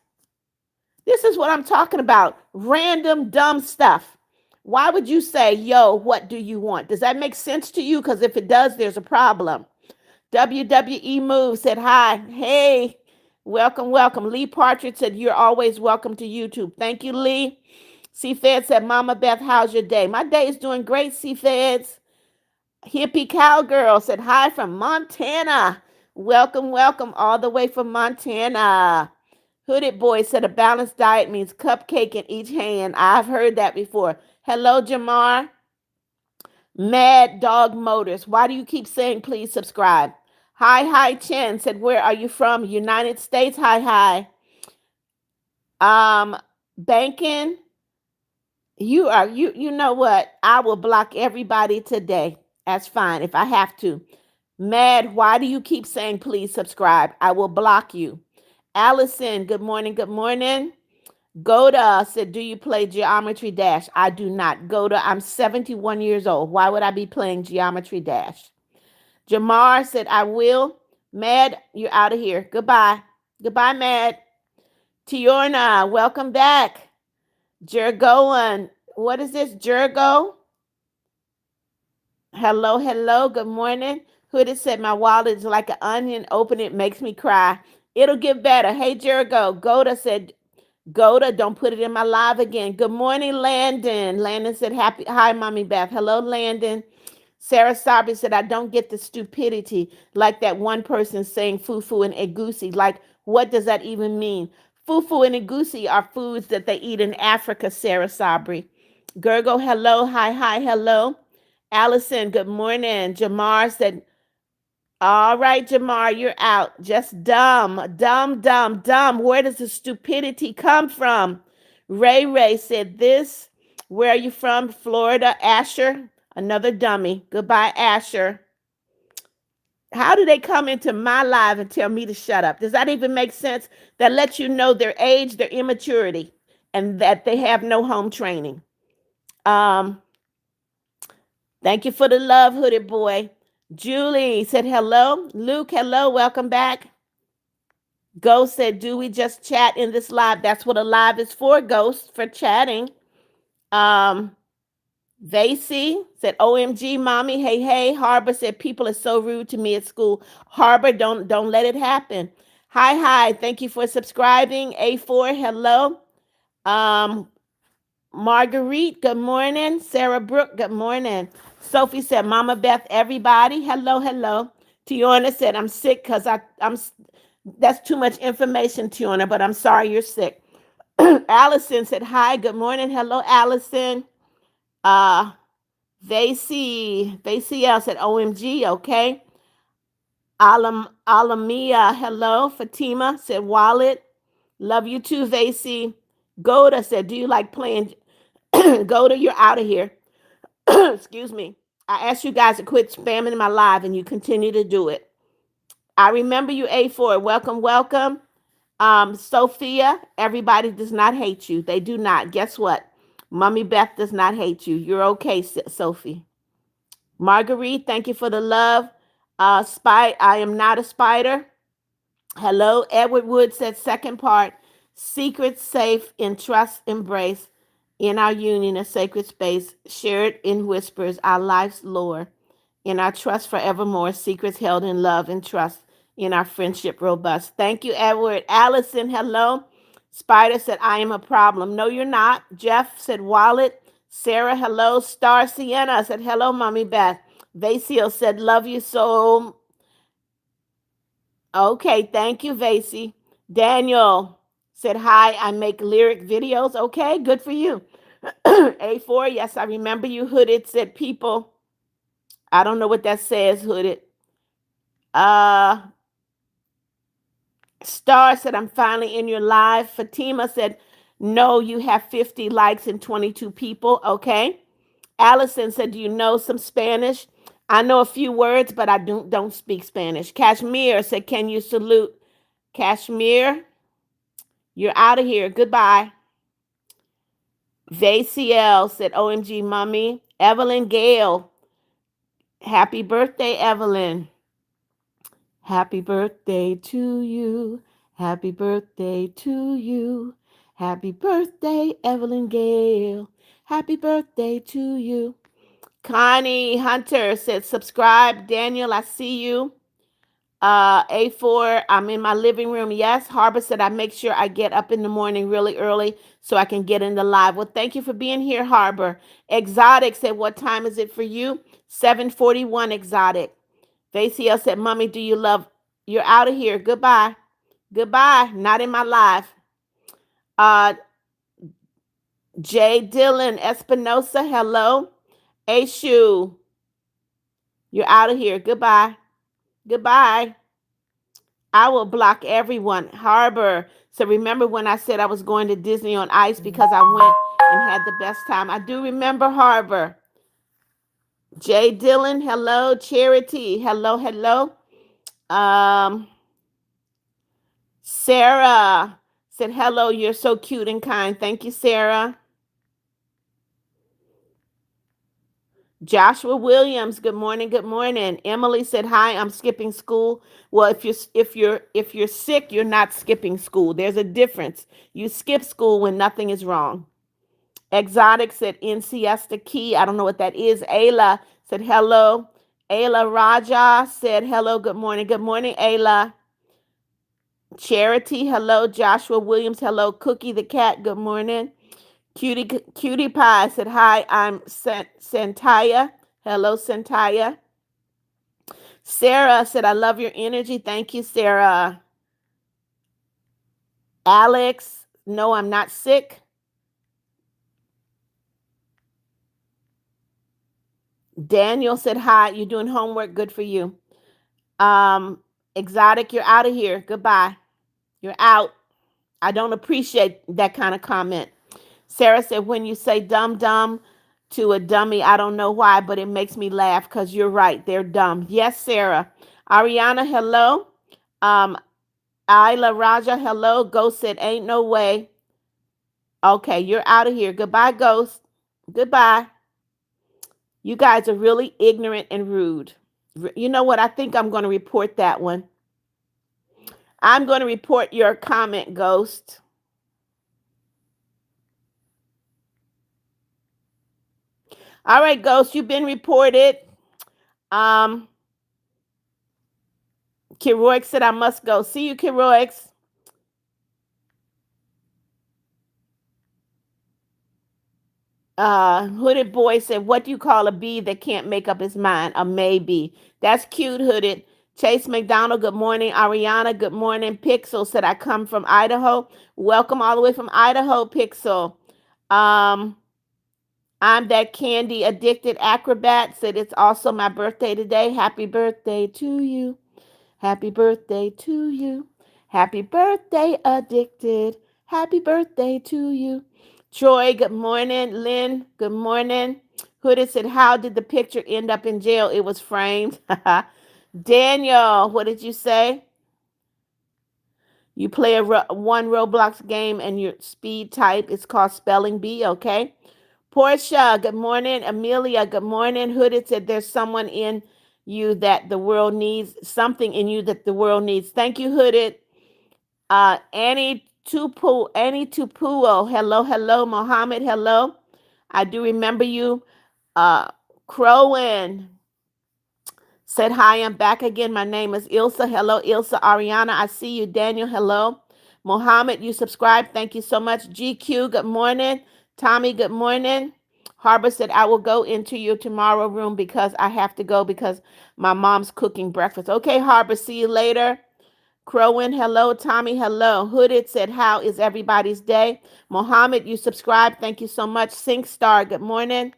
This is what I'm talking about. Random dumb stuff. Why would you say, yo, what do you want? Does that make sense to you? Because if it does, there's a problem. WWE Move said, hi. Hey, welcome, welcome. Lee Partridge said, you're always welcome to YouTube. Thank you, Lee. C-Fed said, Mama Beth, how's your day? My day is doing great, C-Feds. Hippie Cowgirl said, hi from Montana. Welcome, welcome all the way from Montana. Hooded Boy said, a balanced diet means cupcake in each hand. I've heard that before. Hello, Jamar. Mad Dog Motors. Why do you keep saying please subscribe? Hi Chen said, where are you from? United States. Hi. Banking. You know what? I will block everybody today. That's fine if I have to. Mad, why do you keep saying please subscribe? I will block you. Allison, good morning. Good morning. Goda said, do you play Geometry Dash? I do not. Goda, I'm 71 years old. Why would I be playing Geometry Dash? Jamar said, I will. Mad, you're out of here. Goodbye. Goodbye, Mad. Tiorna, welcome back. Jergoan, what is this? Jergo? Hello. Good morning. Hooded said, my wallet is like an onion. Open it, makes me cry. It'll get better. Hey, Jergo. Goda said, Goda, don't put it in my live again. Good morning, Landon. Landon said, hi, Mommy Beth. Hello, Landon. Sarah Sabri said, I don't get the stupidity like that one person saying fufu and egusi. Like, what does that even mean? Fufu and egusi are foods that they eat in Africa, Sarah Sabri. Gergo, hello. Hi, hello. Allison, good morning. Jamar said, all right, Jamar, you're out. Just dumb. Where does the stupidity come from? Ray said this. Where are you from? Florida. Asher, another dummy. Goodbye, Asher. How do they come into my live and tell me to shut up? Does that even make sense? That lets you know their age, their immaturity, and that they have no home training. Thank you for the love, Hooded Boy. Julie said hello. Luke, hello. Welcome back. Ghost said, do we just chat in this live? That's what a live is for, Ghost, for chatting. Vasey said, OMG, mommy. Hey, hey. Harbor said, people are so rude to me at school. Harbor, don't let it happen. Hi, hi. Thank you for subscribing. A4, hello. Um, Marguerite, good morning. Sarah Brooke, good morning. Sophie said, Mama Beth, everybody. Hello, hello. Tiona said, I'm sick because that's too much information, Tiona, but I'm sorry you're sick. Allison said, hi, good morning. Hello, Allison. Uh, Vacl said, OMG, okay. Alamia, hello. Fatima said, Wallet. Love you too, Vacy. Goda said, do you like playing? Goda, you're out of here. Excuse me. I asked you guys to quit spamming my live and you continue to do it. I remember you, A4. Welcome, welcome. Sophia, everybody does not hate you. They do not. Guess what? Mommy Beth does not hate you. You're okay, Sophie. Marguerite, thank you for the love. I am not a spider. Hello. Edward Wood said, second part, secret, safe, in trust, embrace, in our union, a sacred space, shared in whispers, our life's lore, in our trust forevermore, secrets held in love and trust, in our friendship robust. Thank you, Edward. Allison, hello. Spider said, I am a problem. No, you're not. Jeff said, wallet. Sarah, hello. Star Sienna said, hello, Mommy Beth. Vasio said, love you so. Okay, thank you, Vasey. Daniel said, hi, I make lyric videos. Okay, good for you. A4, yes, I remember you. Hooded said, people. I don't know what that says, Hooded. Uh, Star said, I'm finally in your live. Fatima said, no, you have 50 likes and 22 people. Okay. Allison said, do you know some Spanish? I know a few words, but I don't speak Spanish. Kashmir said, can you salute? Kashmir, you're out of here. Goodbye. VCL said, OMG, mommy. Evelyn Gale, happy birthday, Evelyn. Happy birthday to you. Happy birthday to you. Happy birthday, Evelyn Gale. Happy birthday to you. Connie Hunter said, subscribe. Daniel, I see you. A4, I'm in my living room. Yes. Harbor said, I make sure I get up in the morning really early so I can get in the live. Well, thank you for being here, Harbor. Exotic said, what time is it for you? 7:41, Exotic. VCL said, Mommy, do you love? You're out of here. Goodbye. Goodbye. Not in my life. Uh, J. Dillon Espinosa, hello. Ashu, you're out of here. Goodbye. Goodbye. I will block everyone. Harbor. So remember when I said I was going to Disney on Ice because I went and had the best time? I do remember Harbor. J. Dillon, hello. Charity, hello, hello. Um, Sarah said, hello, you're so cute and kind. Thank you, Sarah. Joshua Williams, good morning, good morning. Emily said, hi, I'm skipping school. Well, if you're sick, you're not skipping school. There's a difference. You skip school when nothing is wrong. Exotic said, in siesta key. I don't know what that is. Ayla said, hello. Ayla Raja said, hello, good morning. Good morning, Ayla. Charity, hello. Joshua Williams, hello. Cookie the cat, good morning. Cutie Pie said, hi, I'm Santaya. Hello, Santaya. Sarah said, I love your energy. Thank you, Sarah. Alex, no, I'm not sick. Daniel said, hi, you're doing homework. Good for you. Exotic, you're out of here. Goodbye. You're out. I don't appreciate that kind of comment. Sarah said, when you say dumb dumb to a dummy, I don't know why, but it makes me laugh because you're right. They're dumb. Yes, Sarah. Ariana, hello. Um, Isla Raja, hello. Ghost said, ain't no way. Okay, you're out of here. Goodbye, Ghost. Goodbye. You guys are really ignorant and rude. You know what? I think I'm going to report that one. I'm going to report your comment, Ghost. All right, Ghost, you've been reported. Um, Kiroix said I must go. See you, Kiroix. Hooded boy said, "What do you call a bee that can't make up his mind? A maybe." That's cute, Hooded. Chase McDonald, good morning. Ariana, good morning. Pixel said, "I come from Idaho." Welcome all the way from Idaho, Pixel. Um, I'm that candy addicted acrobat. Said it's also my birthday today. Happy birthday to you. Happy birthday to you. Happy birthday, addicted. Happy birthday to you. Troy, good morning. Lynn, good morning. Hooded said, "How did the picture end up in jail? It was framed." Daniel, what did you say? You play one Roblox game and your speed type is called Spelling Bee, okay? Portia, good morning. Amelia, good morning. Hooded said, "There's someone in you that the world needs, something in you that the world needs." Thank you, Hooded. Annie Tupuo, hello, hello. Mohammed, hello. I do remember you. Crowan said, "Hi, I'm back again. My name is Ilsa. Hello, Ilsa. Ariana, I see you. Daniel, hello. Mohammed, you subscribe. Thank you so much. GQ, good morning. Tommy, good morning. Harbor said, "I will go into your tomorrow room because I have to go because my mom's cooking breakfast." Okay, Harbor, see you later. Crowan, hello. Tommy, hello. Hooded said, "How is everybody's day?" Mohammed, you subscribe. Thank you so much. Sync Star, good morning.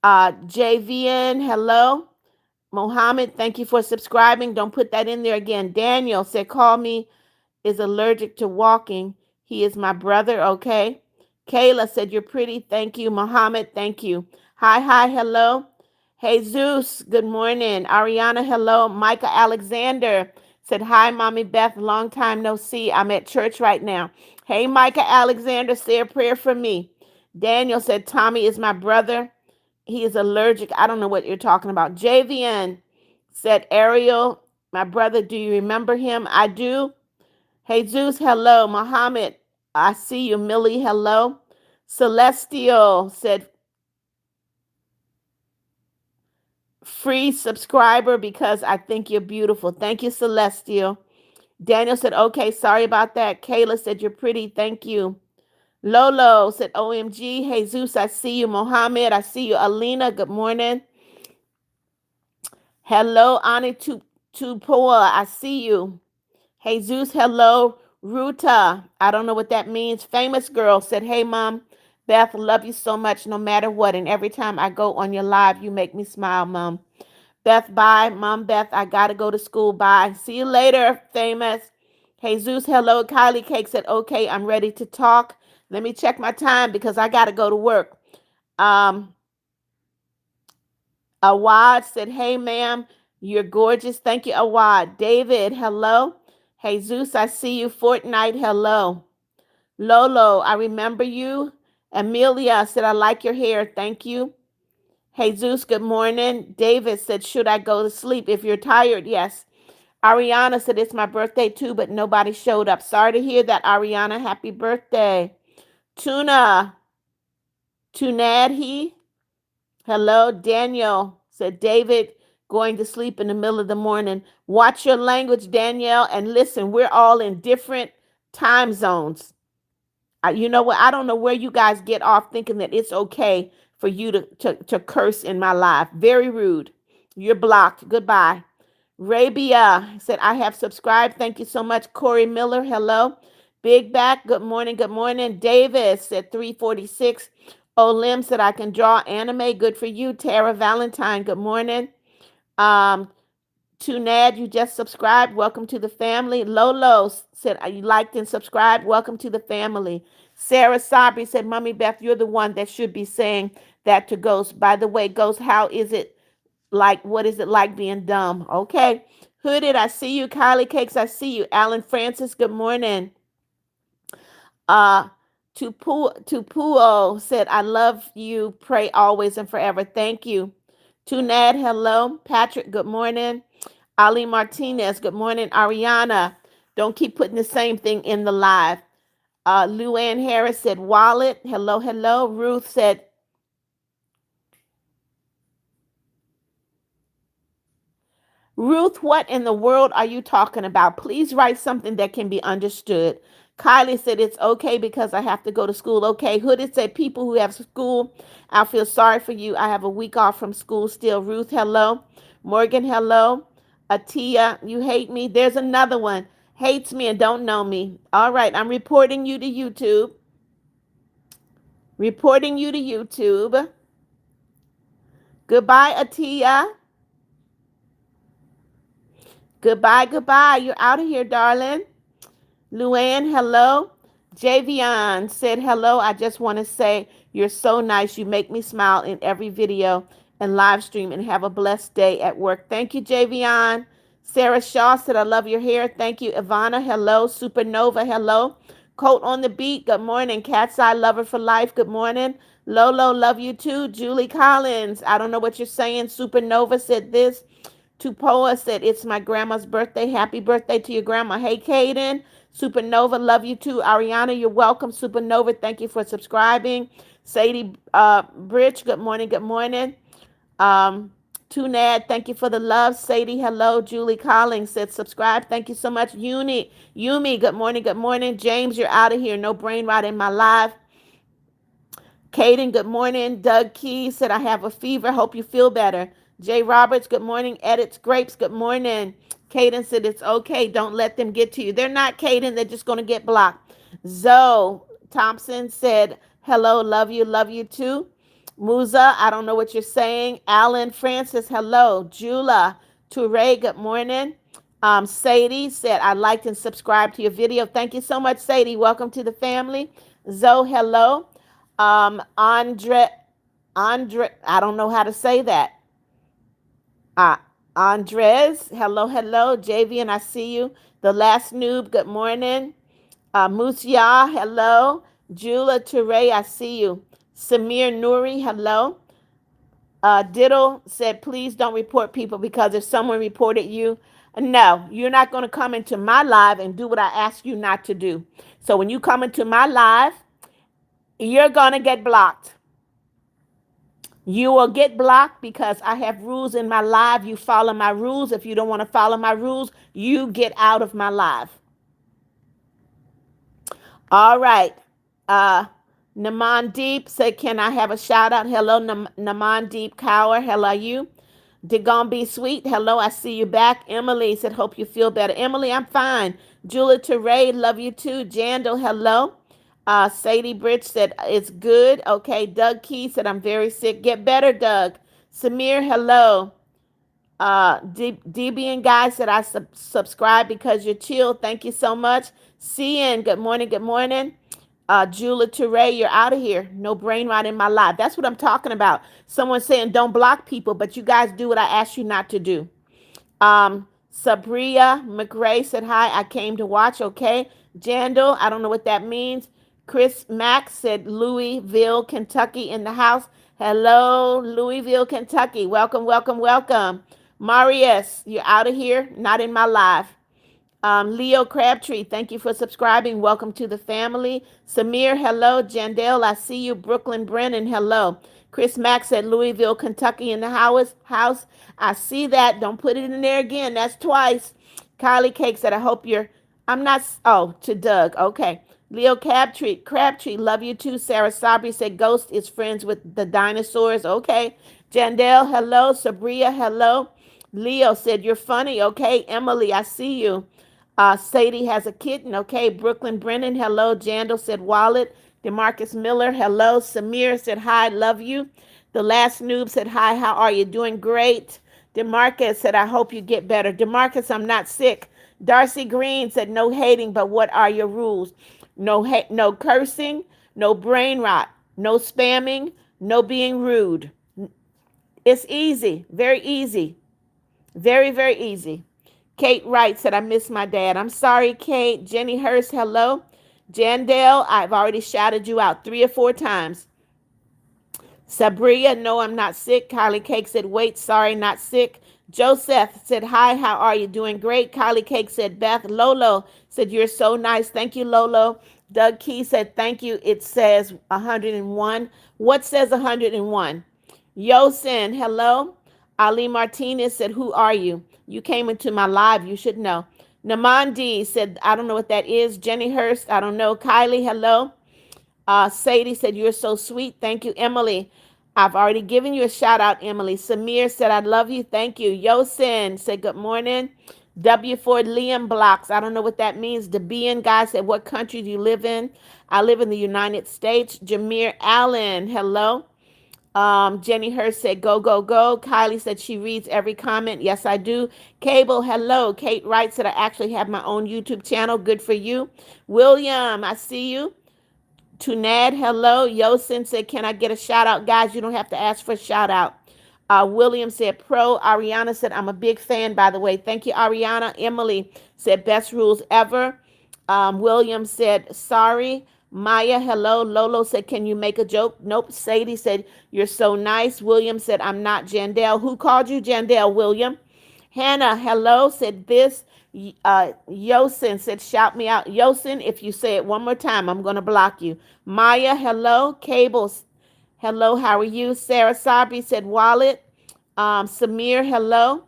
JVN, hello. Mohammed, thank you for subscribing. Don't put that in there again. Daniel said, "Call me is allergic to walking. He is my brother." Okay. Kayla said, "You're pretty." Thank you. Mohammed, thank you. Hi, hi, hello. Hey, Zeus, good morning. Ariana, hello. Micah Alexander said, "Hi, Mommy Beth. Long time no see. I'm at church right now." Hey, Micah Alexander, say a prayer for me. Daniel said, "Tommy is my brother. He is allergic." I don't know what you're talking about. JVN said, "Ariel, my brother, do you remember him?" I do. Jesus, hello. Muhammad, I see you. Millie, hello. Celestial said, "Free subscriber because I think you're beautiful." Thank you, Celestial. Daniel said, "Okay, sorry about that." Kayla said, "You're pretty." Thank you. Lolo said, "OMG." Jesus, I see you. Mohammed, I see you. Alina, good morning. Hello, Ani Tupoa, I see you. Jesus, hello. Ruta, I don't know what that means. Famous girl said, "Hey, Mom, Beth, love you so much no matter what. And every time I go on your live, you make me smile, Mom." Beth, bye. Mom, Beth, I got to go to school. Bye. See you later, Famous. Jesus, hello. Kylie Cake said, "Okay, I'm ready to talk. Let me check my time because I got to go to work." Um, Awad said, "Hey, ma'am, you're gorgeous." Thank you, Awad. David, hello. Jesus, I see you. Fortnite, hello. Lolo, I remember you. Amelia said, "I like your hair. Thank you." Jesus, good morning. David said, "Should I go to sleep? If you're tired, yes." Ariana said, "It's my birthday too, but nobody showed up." Sorry to hear that, Ariana. Happy birthday. Tuna, Tunadhi, hello. Daniel said, "David, going to sleep in the middle of the morning." Watch your language, Danielle, and listen, we're all in different time zones. You know what? I don't know where you guys get off thinking that it's okay for you to curse in my life. Very rude. You're blocked. Goodbye. Rabia said, "I have subscribed. Thank you so much." Corey Miller, hello. Big Back, good morning. Good morning. Davis said 346. Olim said, "I can draw anime." Good for you. Tara Valentine, good morning. Um, Tunad, you just subscribed. Welcome to the family. Lolo said, "You liked and subscribed. Welcome to the family." Sarah Sabri said, "Mommy Beth, you're the one that should be saying that to Ghost. By the way, Ghost, how is it like? What is it like being dumb?" Okay. Hooded, I see you. Kylie Cakes, I see you. Alan Francis, good morning. Uh, Tupuo said, "I love you. Pray always and forever." Thank you. Tunad, hello. Patrick, good morning. Ali Martinez, good morning. Ariana, don't keep putting the same thing in the live. Luann Harris said, "Wallet." Hello, hello. Ruth said, Ruth, what in the world are you talking about? Please write something that can be understood. Kylie said it's okay because I have to go to school. Okay. Hooded said people who have school, I feel sorry for you. I have a week off from school still. Ruth, hello. Morgan, hello. Atia, you hate me. There's another one. Hates me and don't know me. All right. I'm reporting you to YouTube. Reporting you to YouTube. Goodbye, Atia. Goodbye, goodbye. You're out of here, darling. Luann, hello. Javion said hello. I just want to say you're so nice. You make me smile in every video and live stream, and have a blessed day at work. Thank you, Javion. Sarah Shaw said, I love your hair. Thank you, Ivana. Hello. Supernova, hello. Coat on the beat. Good morning. Cat's Eye Lover for Life. Good morning. Lolo, love you too. Julie Collins. I don't know what you're saying. Supernova said this. Tupoa said, it's my grandma's birthday. Happy birthday to your grandma. Hey, Kaden. Supernova, love you too. Ariana, you're welcome. Supernova, thank you for subscribing. Sadie Bridge, good morning, good morning. Tunad, thank you for the love. Sadie, hello. Julie Collins said subscribe. Thank you so much. Yumi, good morning, good morning. James, you're out of here. No brain rot in my life. Caden, good morning. Doug Key said, I have a fever. Hope you feel better. Jay Roberts, good morning. Edits Grapes, good morning. Caden said, it's okay. Don't let them get to you. They're not, Caden. They're just going to get blocked. Zoe Thompson said, hello, love you too. Musa, I don't know what you're saying. Alan Francis, hello. Jula Toure, good morning. Sadie said, I liked and subscribed to your video. Thank you so much, Sadie. Welcome to the family. Zoe, hello. Andre, I don't know how to say that. Andres, hello. Javian, I see you. The Last Noob, good morning. Musia, hello. Jula Toure, I see you. Samir Nouri, hello. Diddle said, please don't report people because if someone reported you, no, you're not going to come into my live and do what I ask you not to do. So when you come into my live, you're going to get blocked. You will get blocked because I have rules in my live. You follow my rules. If you don't want to follow my rules, you get out of my live. All right. Naman Deep said, can I have a shout out? Hello, Naman Deep Cower. Hello, you. Digon Be Sweet. Hello, I see you back. Emily said, hope you feel better. Emily, I'm fine. Julia Teray, love you too. Jandal, hello. Sadie Bridge said, it's good. Okay. Doug Key said, I'm very sick. Get better, Doug. Samir, hello. Debian Guy said, I subscribe because you're chill. Thank you so much. CN, good morning, good morning. Julia Teray, you're out of here. No brain rot in my life. That's what I'm talking about. Someone saying don't block people, but you guys do what I asked you not to do. Sabria McRae said, hi, I came to watch. Okay. Jandal, I don't know what that means. Chris Mack said, Louisville, Kentucky in the house. Hello, Louisville, Kentucky. Welcome, welcome, welcome. Marius, you're out of here. Not in my life. Leo Crabtree, thank you for subscribing. Welcome to the family. Samir, hello. Jandel, I see you. Brooklyn Brennan, hello. Chris Max at Louisville, Kentucky in the house. I see that. Don't put it in there again. That's twice. Kylie Cake said, I hope you're, I'm not, oh, to Doug. Okay. Leo Crabtree, love you too. Sarah Sabri said, Ghost is friends with the dinosaurs. Okay. Jandel, hello. Sabria, hello. Leo said, you're funny. Okay. Emily, I see you. Sadie has a kitten. Okay. Brooklyn Brennan. Hello. Jandal said wallet. Demarcus Miller. Hello. Samir said hi. Love you. The Last Noob said hi. How are you? Doing great. Demarcus said, I hope you get better. Demarcus, I'm not sick. Darcy Green said, no hating, but what are your rules? No cursing, no brain rot, no spamming, no being rude. It's easy. Very easy. Very, very easy. Kate Wright said, I miss my dad. I'm sorry, Kate. Jenny Hurst, hello. Jandale, I've already shouted you out 3 or 4 times. Sabria, no, I'm not sick. Kylie Cake said, wait, sorry, not sick. Joseph said, hi, how are you? Doing great. Kylie Cake said, Beth. Lolo said, you're so nice. Thank you, Lolo. Doug Key said, thank you. It says 101. What says 101? Yosin, hello. Ali Martinez said, who are you? You came into my live. You should know. Namandi said, I don't know what that is. Jenny Hurst, I don't know. Kylie, hello. Sadie said, you're so sweet. Thank you. Emily, I've already given you a shout out, Emily. Samir said, I love you. Thank you. Yosin said, good morning. W Ford Liam Blocks, I don't know what that means. Debian guy said, what country do you live in? I live in the United States. Jameer Allen, hello. Jenny Hurst said, go, go, go. Kylie said she reads every comment. Yes, I do. Cable, hello. Kate Wright said, I actually have my own YouTube channel. Good for you. William, I see you. Tunad, hello. Yosin said, can I get a shout out? Guys, you don't have to ask for a shout out. William said, pro. Ariana said, I'm a big fan, by the way. Thank you, Ariana. Emily said, best rules ever. William said, sorry. Maya, hello. Lolo said, can you make a joke? Nope. Sadie said, you're so nice. William said, I'm not Jandel. Who called you Jandel, William? Hannah, hello, said this. Yosin said, shout me out. Yosin, if you say it one more time, I'm going to block you. Maya, hello. Cables, hello, how are you? Sarah Sabri said, wallet. Samir, hello.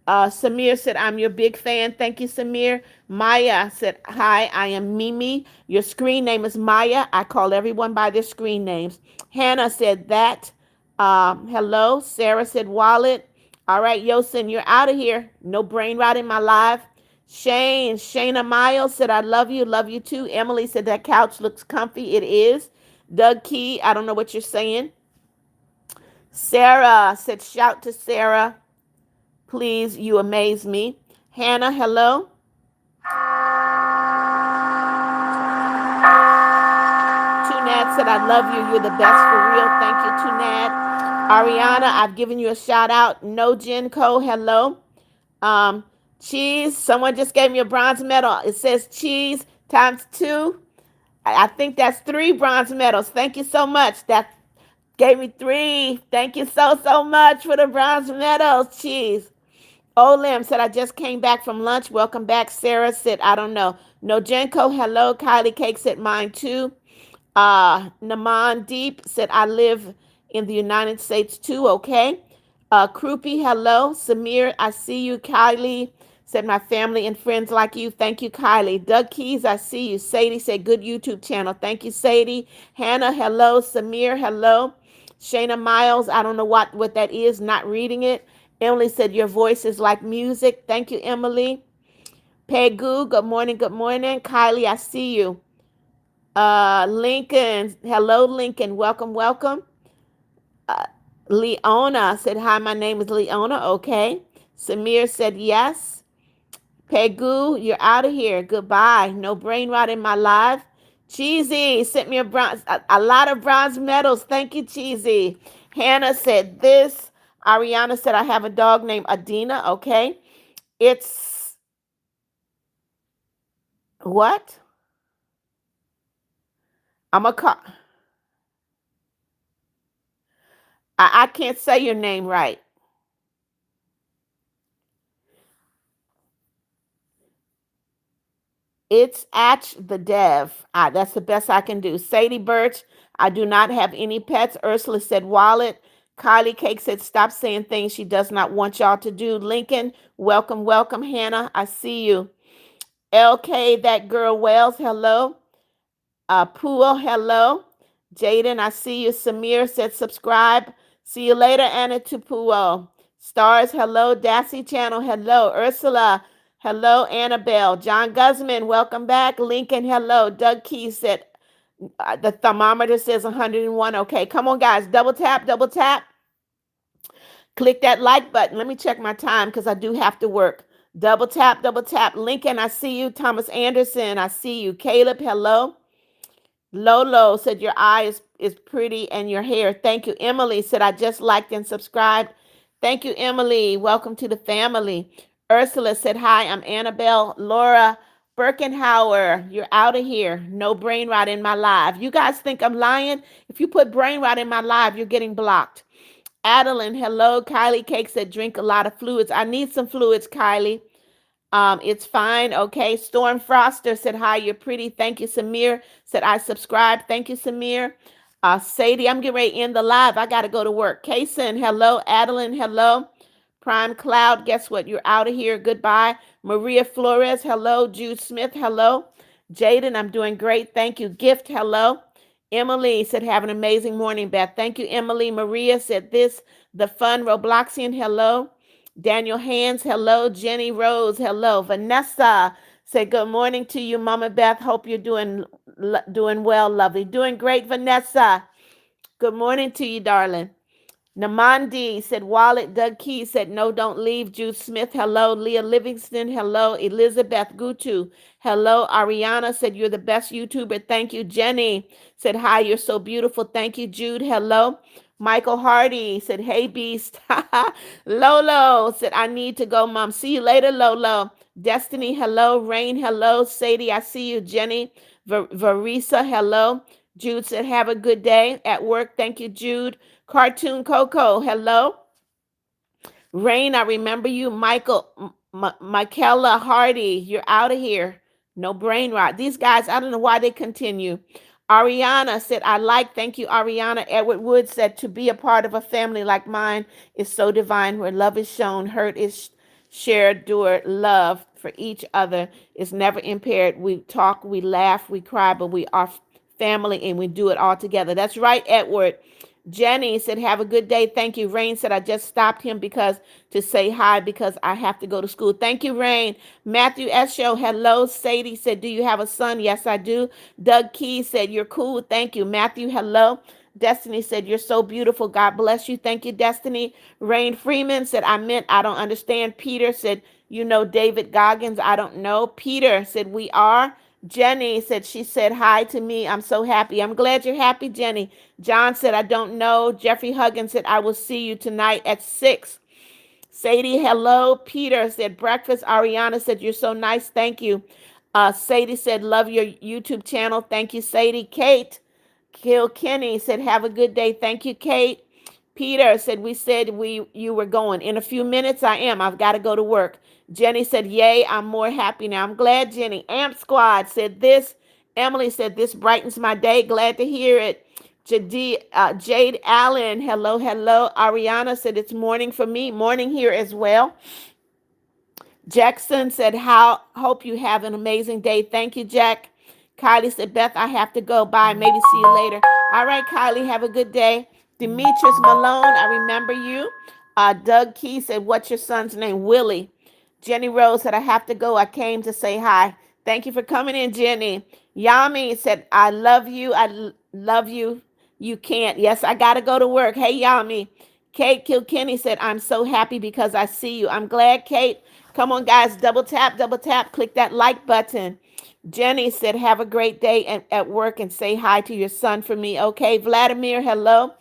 Samir said, I'm your big fan. Thank you, Samir. Maya said, hi, I am Mimi. Your screen name is Maya. I call everyone by their screen names. Hannah said that. Hello. Sarah said, wallet. All right, Yosin, you're out of here. No brain rot in my life. Shayna Miles said, I love you too. Emily said, that couch looks comfy. It is. Doug Key, I don't know what you're saying. Sarah said, shout to Sarah. Please, you amaze me. Hannah, hello. Tunad said, I love you. You're the best for real. Thank you, Tunad. Ariana, I've given you a shout out. No Jenko, hello. Cheese, someone just gave me a bronze medal. It says cheese times 2. I think that's 3 bronze medals. Thank you so much. That gave me 3. Thank you so much for the bronze medals, cheese. Olim said, I just came back from lunch. Welcome back. Sarah said, I don't know. Nojenko, hello. Kylie Cake said, mine too. Naman Deep said, I live in the United States too. Okay. Krupi, hello. Samir, I see you. Kylie said, my family and friends like you. Thank you, Kylie. Doug Keys, I see you. Sadie said, good YouTube channel. Thank you, Sadie. Hannah, hello. Samir, hello. Shayna Miles, I don't know what that is. Not reading it. Emily said, your voice is like music. Thank you, Emily. Pegu, good morning, good morning. Kylie, I see you. Lincoln, hello, Lincoln. Welcome, welcome. Leona said, hi, my name is Leona. Okay. Samir said, yes. Pegu, you're out of here. Goodbye. No brain rot in my life. Cheesy sent me a lot of bronze medals. Thank you, Cheesy. Hannah said this. Ariana said, I have a dog named Adina. Okay. It's what? I'm a call. I can't say your name right. It's Atch the Dev. That's the best I can do. Sadie Birch, I do not have any pets. Ursula said wallet. Kylie Cake said stop saying things she does not want y'all to do. Lincoln, welcome, welcome. Hannah, I see you. LK, that girl Wells, hello. Pool, hello. Jaden, I see you. Samir said subscribe. See you later, Anna Tupuo. Stars, hello. Dassy Channel, hello. Ursula, hello. Annabelle. John Guzman, welcome back. Lincoln, hello. Doug Keys said the thermometer says 101. Okay, come on, guys. Double tap, double tap. Click that like button. Let me check my time because I do have to work. Double tap, double tap. Lincoln, I see you. Thomas Anderson, I see you. Caleb, hello. Lolo said your eye is pretty and your hair. Thank you. Emily said I just liked and subscribed. Thank you, Emily. Welcome to the family. Ursula said hi. I'm Annabelle. Laura Birkenhauer, you're out of here. No brain rot in my live. You guys think I'm lying? If you put brain rot in my live, you're getting blocked. Adeline, hello. Kylie Cake said drink a lot of fluids. I need some fluids, Kylie. It's fine. Okay. Storm Froster said, hi, you're pretty. Thank you, Samir. Said, I subscribed. Thank you, Samir. Sadie, I'm getting ready to end the live. I got to go to work. Kason, hello. Adeline, hello. Prime Cloud, guess what? You're out of here. Goodbye. Maria Flores, hello. Jude Smith, hello. Jaden, I'm doing great. Thank you. Gift, hello. Emily said, have an amazing morning, Beth. Thank you, Emily. Maria said, this, the fun Robloxian, hello. Daniel Hands, hello. Jenny Rose, hello. Vanessa said, good morning to you, Mama Beth. Hope you're doing well, lovely. Doing great, Vanessa. Good morning to you, darling. Namandi said, Wallet. Doug Key said, no, don't leave. Jude Smith, hello. Leah Livingston, hello. Elizabeth Gutu, hello. Ariana said, you're the best YouTuber. Thank you. Jenny said, hi, you're so beautiful. Thank you, Jude. Hello. Michael Hardy said, hey, Beast. Lolo said, I need to go, Mom. See you later, Lolo. Destiny, hello. Rain, hello. Sadie, I see you. Jenny, Varisa, hello. Jude said, have a good day at work. Thank you, Jude. Cartoon Coco, hello. Rain, I remember you. Michaela Hardy, you're out of here. No brain rot. These guys, I don't know why they continue. Ariana said, thank you, Ariana. Edward Wood said, to be a part of a family like mine is so divine, where love is shown, hurt is shared, love for each other is never impaired. We talk, we laugh, we cry, but we are family and we do it all together. That's right, Edward. Jenny said, have a good day. Thank you. Rain said, I just stopped him to say hi because I have to go to school. Thank you, Rain. Matthew Esho, hello. Sadie said, do you have a son? Yes, I do. Doug Key said, you're cool. Thank you. Matthew, hello. Destiny said, you're so beautiful. God bless you. Thank you, Destiny. Rain Freeman said, I don't understand. Peter said, David Goggins. I don't know. Peter said, we are. Jenny said, she said hi to me. I'm so happy. I'm glad you're happy, Jenny. John said, I don't know. Jeffrey Huggins said, I will see you tonight at 6. Sadie, hello. Peter said, breakfast. Ariana said, you're so nice. Thank you. Sadie said, love your YouTube channel. Thank you, Sadie. Kate Kilkenny said, have a good day. Thank you, Kate. Peter said, you were going. In a few minutes, I am. I've got to go to work. Jenny said, yay, I'm more happy now. I'm glad, Jenny. Amp Squad said this. Emily said, this brightens my day. Glad to hear it. Jade Allen, hello, hello. Ariana said, it's morning for me. Morning here as well. Jackson said, hope you have an amazing day. Thank you, Jack. Kylie said, Beth, I have to go. Bye. Maybe see you later. All right, Kylie, have a good day. Demetrius Malone, I remember you. Doug Key said, what's your son's name? Willie. Jenny Rose said, I have to go. I came to say hi. Thank you for coming in, Jenny. Yami said, I love you. I love you. You can't. Yes, I got to go to work. Hey, Yami. Kate Kilkenny said, I'm so happy because I see you. I'm glad, Kate. Come on, guys. Double tap, click that like button. Jenny said, have a great day at work and say hi to your son for me. Okay, Vladimir, hello.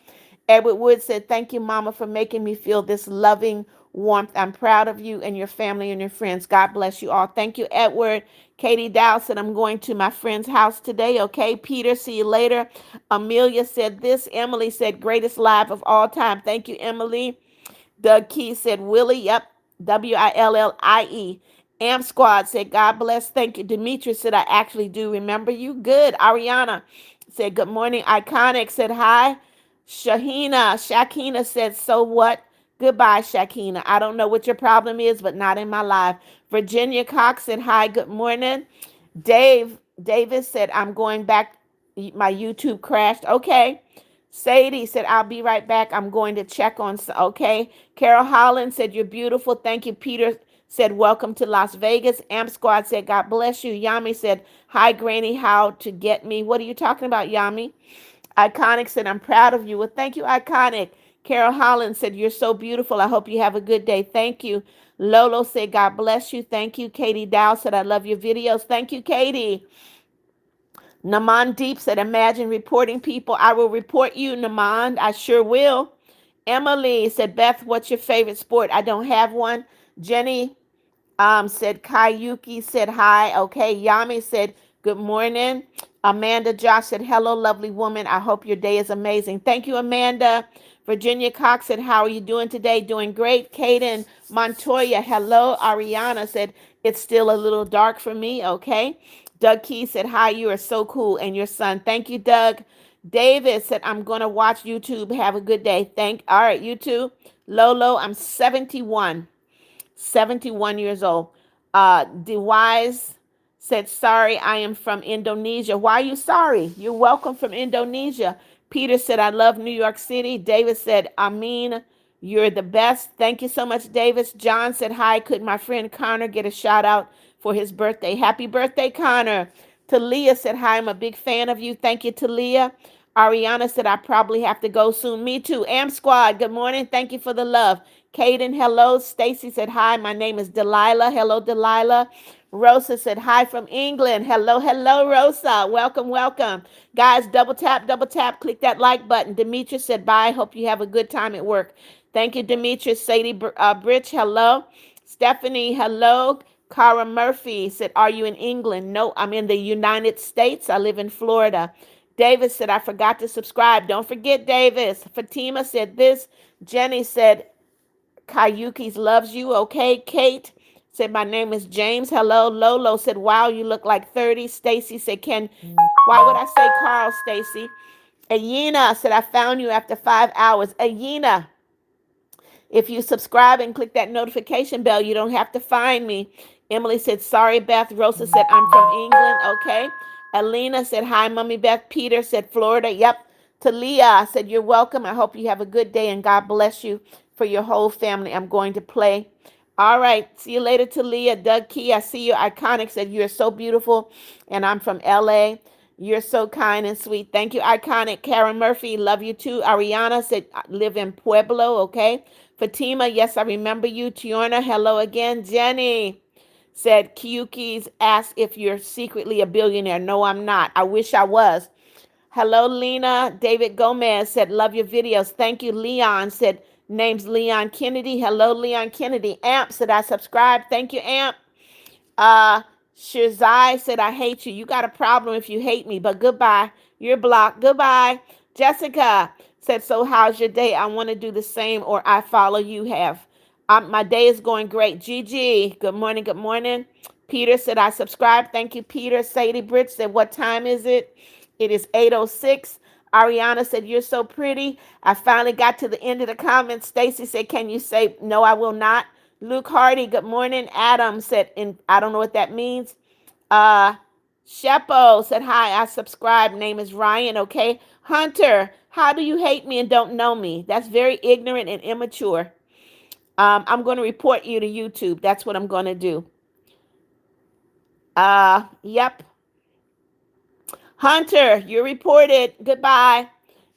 Edward Wood said, thank you, Mama, for making me feel this loving warmth. I'm proud of you and your family and your friends. God bless you all. Thank you, Edward. Katie Dow said, I'm going to my friend's house today. Okay, Peter, see you later. Amelia said this. Emily said, greatest live of all time. Thank you, Emily. Doug Key said, Willie, yep, Willie. Amp Squad said, God bless. Thank you. Demetrius said, I actually do remember you. Good. Ariana said, good morning. Iconic said, hi. Shakina said, so what? Goodbye, Shakina. I don't know what your problem is, but not in my life. Virginia Cox said, hi, good morning. Davis said, I'm going back. My YouTube crashed. Okay. Sadie said, I'll be right back. I'm going to check on. Okay. Carol Holland said, you're beautiful. Thank you. Peter said, welcome to Las Vegas. Amp Squad said, God bless you. Yami said, hi, Granny. How to get me? What are you talking about, Yami? Iconic said, I'm proud of you. Well, thank you, Iconic. Carol Holland said, you're so beautiful. I hope you have a good day. Thank you. Lolo said, God bless you. Thank you. Katie Dow said, I love your videos. Thank you, Katie. Naman Deep said, imagine reporting people. I will report you, Naman. I sure will. Emily said, Beth, what's your favorite sport? I don't have one. Jenny said, Kayuki said, hi. Okay. Yami said, good morning. Amanda Josh said, hello, lovely woman. I hope your day is amazing. Thank you, Amanda. Virginia Cox said, how are you doing today? Doing great. Kaden Montoya, hello. Ariana said, it's still a little dark for me. Okay. Doug Key said, hi, you are so cool. And your son. Thank you, Doug. David said, I'm going to watch YouTube. Have a good day. All right, YouTube. Lolo, I'm 71 years old. DeWise said, sorry, I am from Indonesia. Why are you sorry? You're welcome from Indonesia. Peter said, I love New York City. David said, Amin, you're the best. Thank you so much, Davis. John said, hi, could my friend Connor get a shout out for his birthday? Happy birthday, Connor. Talia said, hi, I'm a big fan of you. Thank you, Talia. Ariana said, I probably have to go soon. Me too. Am Squad, good morning. Thank you for the love. Caden, hello. Stacy said, hi, my name is Delilah. Hello, Delilah. Rosa said, hi from England. Hello, hello, Rosa. Welcome, welcome. Guys, double tap, click that like button. Demetrius said, bye. Hope you have a good time at work. Thank you, Demetrius. Sadie Bridge, hello. Stephanie, hello. Cara Murphy said, are you in England? No, I'm in the United States. I live in Florida. Davis said, I forgot to subscribe. Don't forget, Davis. Fatima said this. Jenny said, Kayuki's loves you. Okay. Kate said, my name is James. Hello. Lolo said, wow, you look like 30. Stacy said, why would I say Carl, Stacy? Ayina said, I found you after 5 hours. Ayina, if you subscribe and click that notification bell, you don't have to find me. Emily said, sorry, Beth. Rosa said, I'm from England. Okay. Alina said, hi, Mommy Beth. Peter said, Florida. Yep. Talia said, you're welcome. I hope you have a good day and God bless you for your whole family. I'm going to play. All right. See you later, Talia. Doug Key, I see you. Iconic said, you're so beautiful. And I'm from LA. You're so kind and sweet. Thank you, Iconic. Karen Murphy, love you too. Ariana said, I live in Pueblo. Okay. Fatima, yes, I remember you. Tiorna, hello again. Jenny said, Kiyuki's asked if you're secretly a billionaire. No, I'm not. I wish I was. Hello, Lena. David Gomez said, love your videos. Thank you. Leon said, name's Leon Kennedy. Hello, Leon Kennedy. Amp said, I subscribe. Thank you, Amp. Uh, Shazai said, I hate you. You got a problem if you hate me, but goodbye. You're blocked. Goodbye. Jessica said, so how's your day? I want to do the same, or I follow you have. My day is going great. Gigi, good morning. Good morning. Peter said, I subscribe. Thank you, Peter. Sadie Bridge said, what time is it? It is 8:06. Ariana said, you're so pretty. I finally got to the end of the comments. Stacy said, can you say, no, I will not. Luke Hardy, good morning. Adam said, and I don't know what that means. Uh, Shepo said, hi, I subscribe. Name is Ryan, okay? Hunter, how do you hate me and don't know me? That's very ignorant and immature. I'm going to report you to YouTube. That's what I'm going to do. Yep. Hunter, you're reported. Goodbye.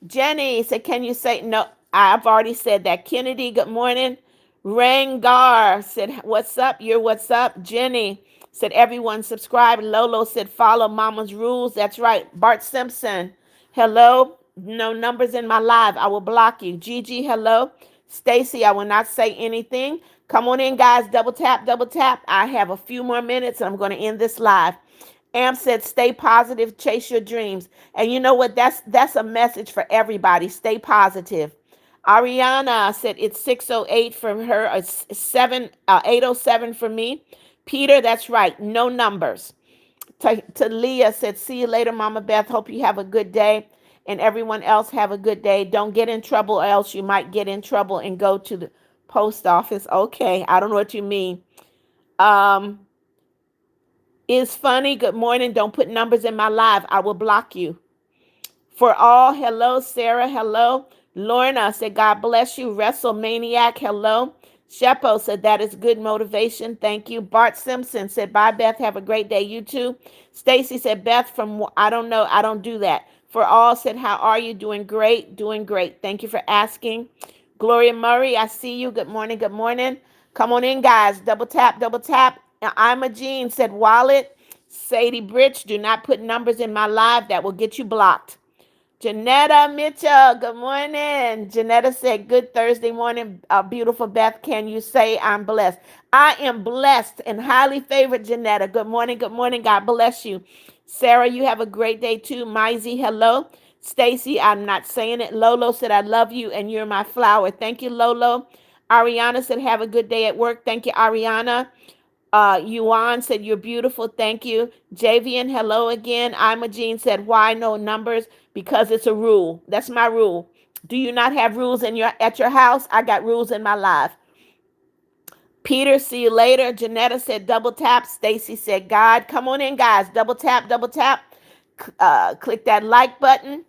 Jenny said, can you say, no, I've already said that. Kennedy, good morning. Rangar said, what's up? You're what's up. Jenny said, everyone subscribe. Lolo said, follow mama's rules. That's right. Bart Simpson, hello. No numbers in my live. I will block you. Gigi, hello. Stacy, I will not say anything. Come on in, guys. Double tap, double tap. I have a few more minutes and I'm going to end this live. Am said, stay positive, chase your dreams. And you know what? That's a message for everybody. Stay positive. Ariana said it's 6:08 for her, it's 8:07 for me. Peter, that's right. No numbers. Talia said, see you later, Mama Beth. Hope you have a good day. And everyone else have a good day. Don't get in trouble, or else you might get in trouble and go to the post office. Okay, I don't know what you mean. Is funny. Good morning. Don't put numbers in my live. I will block you. For all, hello, Sarah, hello. Lorna said, God bless you. WrestleManiac, hello. Shepo said, that is good motivation. Thank you. Bart Simpson said, bye, Beth. Have a great day. You too. Stacy said, Beth from, I don't know. I don't do that. For all said, how are you? Doing great. Doing great. Thank you for asking. Gloria Murray, I see you. Good morning. Good morning. Come on in, guys. Double tap, double tap. I'm a Jean said, Wallet. Sadie Bridge, do not put numbers in my live. That will get you blocked. Janetta Mitchell, good morning. Janetta said, good Thursday morning, beautiful Beth. Can you say I'm blessed? I am blessed and highly favored, Janetta. Good morning, good morning. God bless you. Sarah, you have a great day too. Maisie, hello. Stacy, I'm not saying it. Lolo said, I love you and you're my flower. Thank you, Lolo. Ariana said, have a good day at work. Thank you, Ariana. Yuan said, you're beautiful. Thank you. Javian, hello again. Imogene said, why no numbers? Because it's a rule. That's my rule. Do you not have rules in your at your house? I got rules in my life. Peter, see you later. Janetta said, double tap. Stacy said, God. Come on in, guys. Double tap, double tap. Click that like button.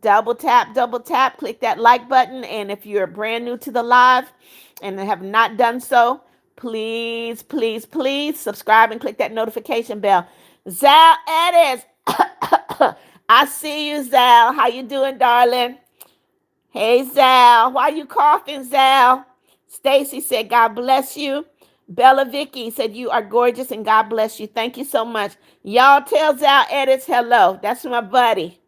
Double tap, double tap. Click that like button. And if you're brand new to the live and have not done so, please, please, please subscribe and click that notification bell. Zal Edis. I see you, Zal. How you doing, darling? Hey, Zal. Why you coughing, Zal? Stacy said, God bless you. Bella Vicky said, you are gorgeous and God bless you. Thank you so much. Y'all tell Zal Edits hello. That's my buddy.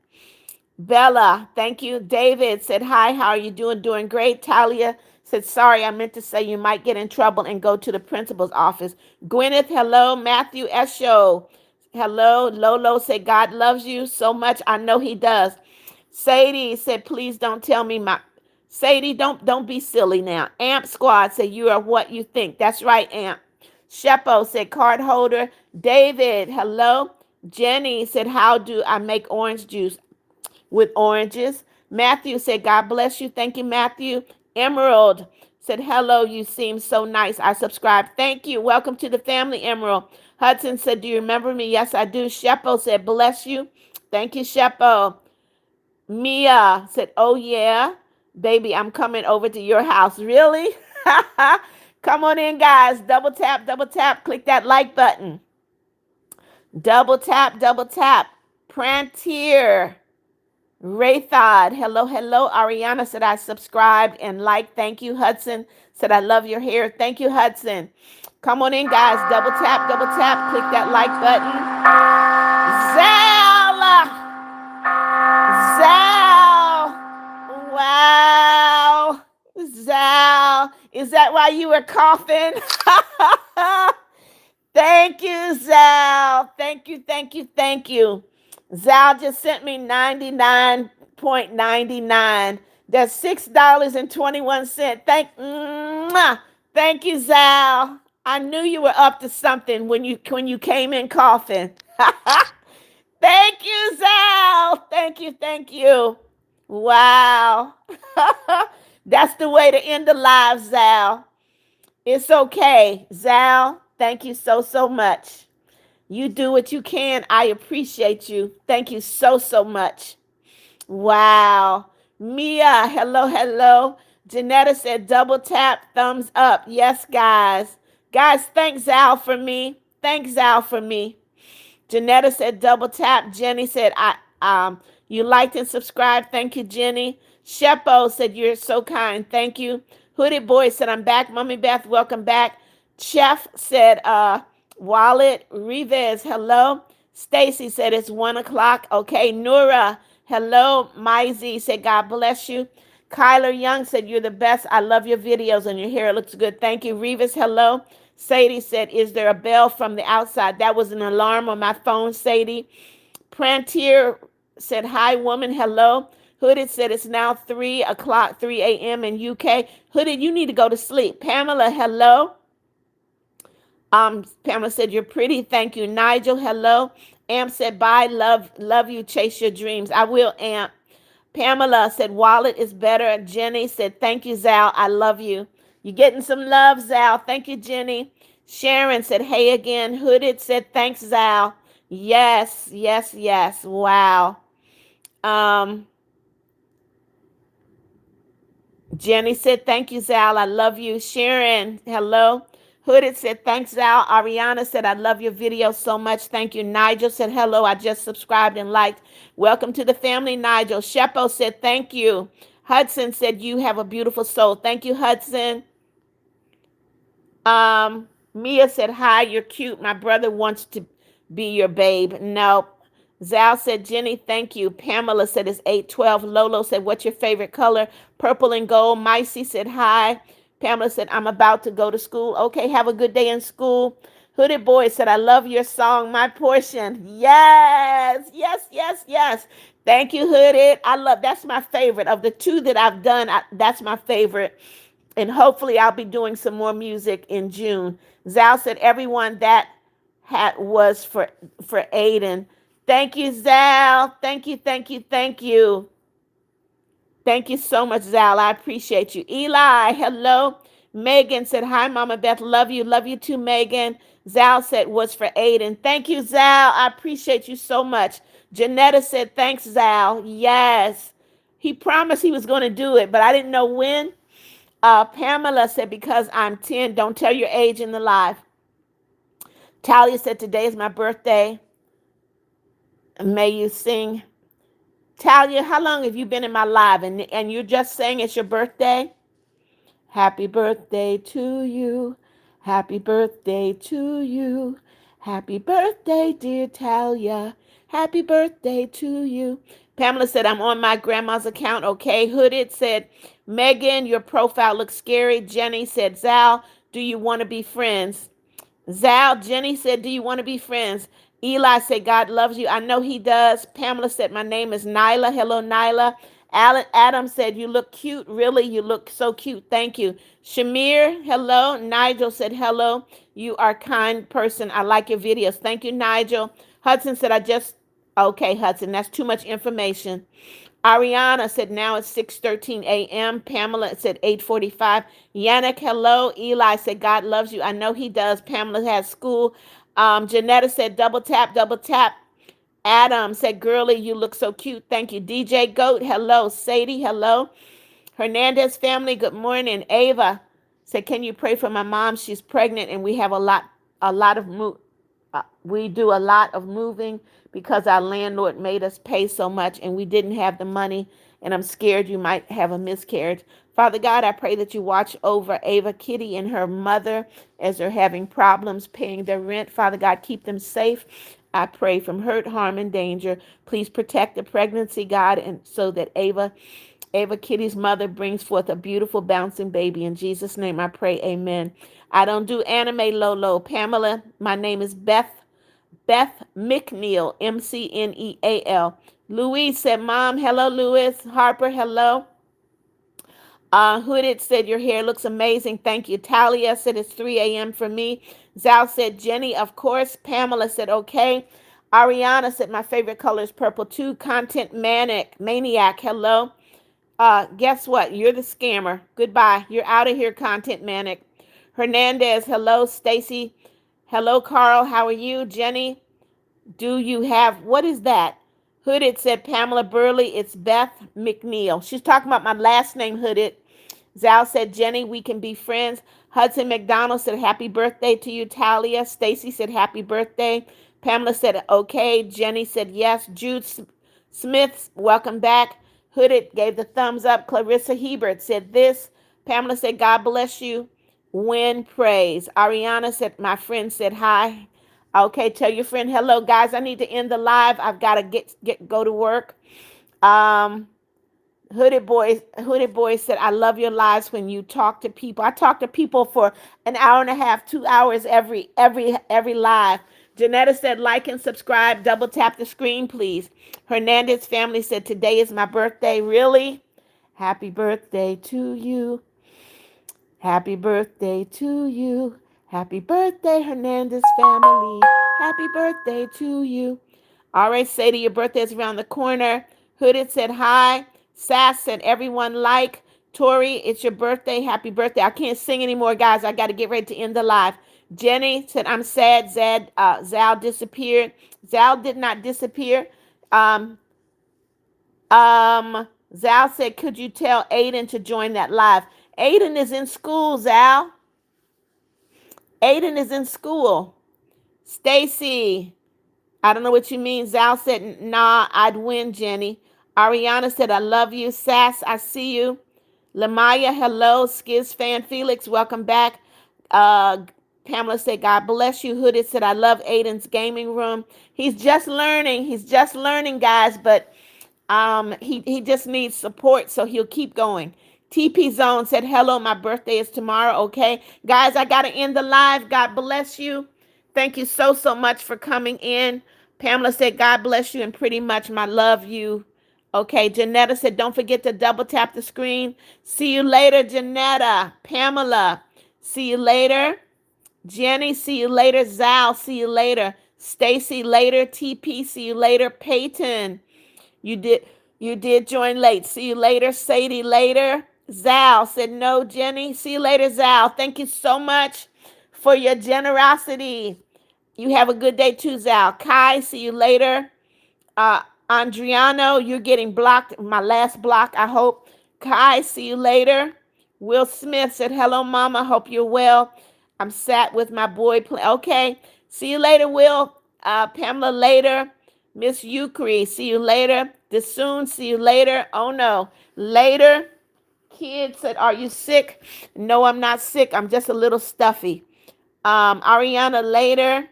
Bella, thank you. David said, hi, how are you doing? Doing great. Talia said, sorry, I meant to say you might get in trouble and go to the principal's office. Gwyneth, hello. Matthew Esho, hello. Lolo said, God loves you so much. I know he does. Sadie said, please don't tell me my... Sadie, don't be silly now. Amp Squad said, you are what you think. That's right, Amp. Shepo said, card holder. David, hello. Jenny said, how do I make orange juice? With oranges. Matthew said, God bless you. Thank you, Matthew. Emerald said, hello, you seem so nice. I subscribe. Thank you. Welcome to the family, Emerald. Hudson said, do you remember me? Yes, I do. Shepo said, bless you. Thank you, Shepo. Mia said, oh, yeah. Baby, I'm coming over to your house. Really? Come on in, guys. Double tap, double tap. Click that like button. Double tap, double tap. Prantier. Raythod, hello, hello. Ariana said, I subscribed and liked. Thank you. Hudson said, I love your hair. Thank you, Hudson. Come on in, guys. Double tap, double tap. Click that like button. Zal! Zal! Wow! Zal! Is that why you were coughing? Thank you, Zal. Thank you, thank you, thank you. Zal just sent me 99.99. That's $6.21. Thank you, Zal. I knew you were up to something when you came in coughing. Thank you, Zal. Thank you, thank you. Wow. That's the way to end the live, Zal. It's okay, Zal. Thank you so, so much. You do what you can. I appreciate you. Thank you so, so much. Wow. Mia, hello, hello. Janetta said double tap, thumbs up. Yes, guys. Guys, thanks, Zal, for me. Thanks, Zal, for me. Janetta said double tap. Jenny said, you liked and subscribed. Thank you, Jenny. Shepo said, you're so kind. Thank you. Hooded Boy said, I'm back. Mommy Beth, welcome back. Chef said, Wallet. Rivez, hello. Stacy said, it's 1 o'clock. Okay. Nura, hello. Maisie said, God bless you. Kyler Young said, you're the best. I love your videos and your hair looks good. Thank you. Rivas, hello. Sadie said, is there a bell from the outside? That was an alarm on my phone, Sadie. Prantier said, hi, woman, hello. Hooded said, it's now 3 o'clock, 3 a.m. in UK. Hooded, you need to go to sleep. Pamela, hello. Pamela said, you're pretty. Thank you. Nigel, hello. Amp said, bye, love you, chase your dreams. I will, Amp. Pamela said, wallet is better. Jenny said, thank you, Zal. I love you. You're getting some love, Zal. Thank you, Jenny. Sharon said, hey again. Hooded said, thanks, Zal. Yes, yes, yes. Wow. Jenny said, thank you, Zal. I love you. Sharon, hello. Hooded said, thanks, Zal. Ariana said, I love your video so much. Thank you. Nigel said, hello. I just subscribed and liked. Welcome to the family, Nigel. Shepo said, thank you. Hudson said, you have a beautiful soul. Thank you, Hudson. Mia said, hi, you're cute. My brother wants to be your babe. No. Zal said, Jenny, thank you. Pamela said, it's 8:12. Lolo said, what's your favorite color? Purple and gold. Micey said, hi. Pamela said, I'm about to go to school. Okay, have a good day in school. Hooded Boy said, I love your song, My Portion. Yes, yes, yes, yes. Thank you, Hooded. That's my favorite. Of the two that I've done, that's my favorite. And hopefully I'll be doing some more music in June. Zal said everyone that had was for Aiden. Thank you, Zal. Thank you, thank you, thank you. Thank you so much, Zal. I appreciate you. Eli, hello. Megan said, hi, Mama Beth. Love you. Love you too, Megan. Zal said, was for Aiden. Thank you, Zal. I appreciate you so much. Janetta said, thanks, Zal. Yes. He promised he was going to do it, but I didn't know when. Pamela said, because I'm 10, don't tell your age in the live. Talia said, today is my birthday. May you sing. Talia, how long have you been in my live? And you're just saying it's your birthday? Happy birthday to you. Happy birthday to you. Happy birthday, dear Talia. Happy birthday to you. Pamela said, I'm on my grandma's account. Okay. Hooded said, Megan, your profile looks scary. Jenny said, Zal, do you want to be friends? Zal, Jenny said, do you want to be friends? Eli said, God loves you. I know he does. Pamela said, my name is Nyla. Hello, Nyla. Alan Adam said, you look cute. Really, you look so cute. Thank you. Shamir, hello. Nigel said, hello. You are a kind person. I like your videos. Thank you, Nigel. Hudson said, okay, Hudson, that's too much information. Ariana said now it's 6:13 a.m. Pamela said 8:45. Yannick, hello. Eli said God loves you. I know he does. Pamela has school. Janetta said double tap, double tap. Adam said, girly, you look so cute. Thank you. DJ Goat, hello. Sadie, hello. Hernandez family, good morning. Ava said, can you pray for my mom? She's pregnant and we have a lot of we do a lot of moving because our landlord made us pay so much and we didn't have the money, and I'm scared you might have a miscarriage. Father God, I pray that you watch over Ava Kitty and her mother as they're having problems paying their rent. Father God, keep them safe. I pray from hurt, harm, and danger. Please protect the pregnancy, God, and so that Ava Kitty's mother brings forth a beautiful bouncing baby. In Jesus' name I pray, amen. I don't do anime, Lolo. Pamela, my name is Beth McNeal, McNeal. Louise said, Mom, hello, Louis. Harper, hello. Hooded said, your hair looks amazing. Thank you. Talia said, it's 3 a.m. for me. Zal said, Jenny, of course. Pamela said, okay. Ariana said, my favorite color is purple too. Content Maniac, hello. Guess what? You're the scammer. Goodbye. You're out of here, Content Manic. Hernandez, hello. Stacy, hello. Carl, how are you? Jenny, do you have, what is that? Hooded said, Pamela Burley, it's Beth McNeal. She's talking about my last name, Hooded. Zal said, Jenny, we can be friends. Hudson McDonald said, happy birthday to you, Talia. Stacy said, happy birthday. Pamela said, okay. Jenny said, yes. Jude Smith, welcome back. Hooded gave the thumbs up. Clarissa Hebert said this. Pamela said, God bless you. Win praise. Ariana said, my friend said hi. Okay, tell your friend hello, guys. I need to end the live. I've got to go to work. Um, Hooded boy said, I love your lives when you talk to people. I talk to people for an hour and a half, 2 hours every live. Janetta said, like and subscribe. Double tap the screen, please. Hernandez family said, today is my birthday. Really? Happy birthday to you. Happy birthday to you. Happy birthday, Hernandez family. Happy birthday to you. All right, Sadie, your birthday is around the corner. Hooded said hi. Sass said everyone like. Tori, it's your birthday. Happy birthday. I can't sing anymore, guys. I got to get ready to end the live. Jenny said, I'm sad. Zal disappeared. Zal did not disappear. Um, Zal said, could you tell Aiden to join that live? Aiden is in school, Zal. Aiden is in school. Stacy, I don't know what you mean. Zal said, nah, I'd win, Jenny. Ariana said, I love you. Sass, I see you. Lamaya, hello. Skiz fan Felix, welcome back. Uh, Pamela said, God bless you. Hooded said, I love Aiden's gaming room. He's just learning. He's just learning, guys, but he just needs support, so he'll keep going. TP Zone said, hello, my birthday is tomorrow. Okay, guys, I got to end the live. God bless you. Thank you so much for coming in. Pamela said, God bless you, and pretty much my love you. Okay, Janetta said, don't forget to double tap the screen. See you later, Janetta. Pamela, see you later. Jenny, see you later. Zal, see you later. Stacy, later. TP, see you later. Peyton, you did you did join late. See you later. Sadie, later. Zal said no. Jenny, see you later. Zal, thank you so much for your generosity. You have a good day too, Zal. Kai, see you later. Uh, Andriano, you're getting blocked. My last block, I hope. Kai, see you later. Will Smith said, hello, mama. Hope you're well. I'm sat with my boy. Okay. See you later, Will. Pamela, later. Miss Eucrey, see you later. Soon, see you later. Oh, no. Later. Kid said, are you sick? No, I'm not sick. I'm just a little stuffy. Ariana, later.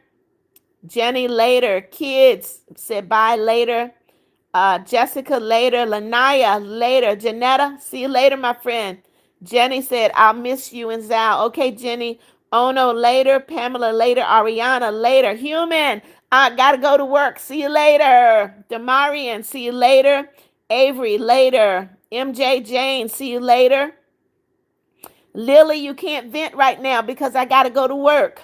Jenny, later. Kids said bye, later. Jessica, later. Lanaya, later. Janetta, see you later, my friend. Jenny said, I'll miss you and Zal. Okay, Jenny. Ono, later. Pamela, later. Ariana, later. Human, I gotta go to work. See you later. Demarian, see you later. Avery, later. MJ Jane, see you later. Lily, you can't vent right now because I gotta go to work.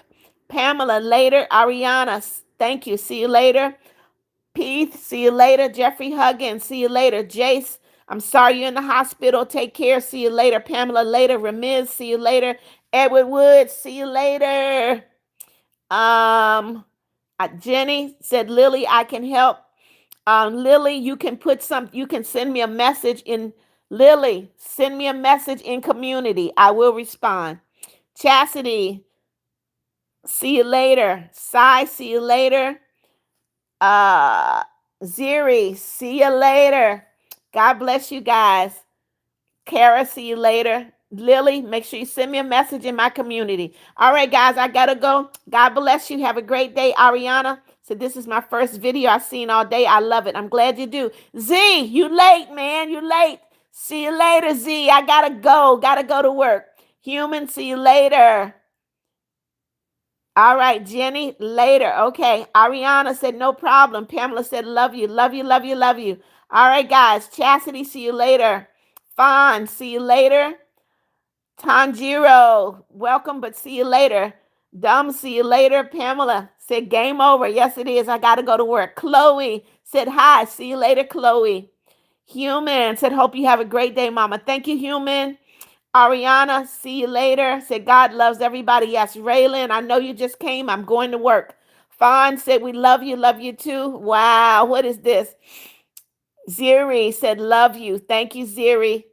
Pamela, later. Ariana, thank you. See you later. Pete, see you later. Jeffrey Huggins, see you later. Jace, I'm sorry you're in the hospital. Take care. See you later. Pamela, later. Ramiz, see you later. Edward Woods, see you later. Jenny said, Lily, I can help. Lily, you can send me a message in Lily, send me a message in community. I will respond. Chastity, see you later. Sai, see you later. Uh, Ziri, see you later. God bless you guys. Kara, see you later. Lily, make sure you send me a message in my community. All right, guys, I gotta go. God bless you. Have a great day. Ariana, so this is my first video I've seen all day. I love it. I'm glad you do. Z, you late, man. You late. See you later, Z. I gotta go. Gotta go to work. Human, see you later. All right, Jenny, later. Okay. Ariana said, no problem. Pamela said, love you, love you, love you, love you. All right, guys. Chastity, see you later. Fawn, see you later. Tanjiro, welcome, but see you later. Dumb, see you later. Pamela said, game over. Yes, it is. I got to go to work. Chloe said, hi. See you later, Chloe. Human said, hope you have a great day, mama. Thank you, Human. Ariana, see you later. Said, God loves everybody. Yes, Raylan, I know you just came. I'm going to work. Fawn said, we love you too. Wow, what is this? Ziri said, love you. Thank you, Ziri.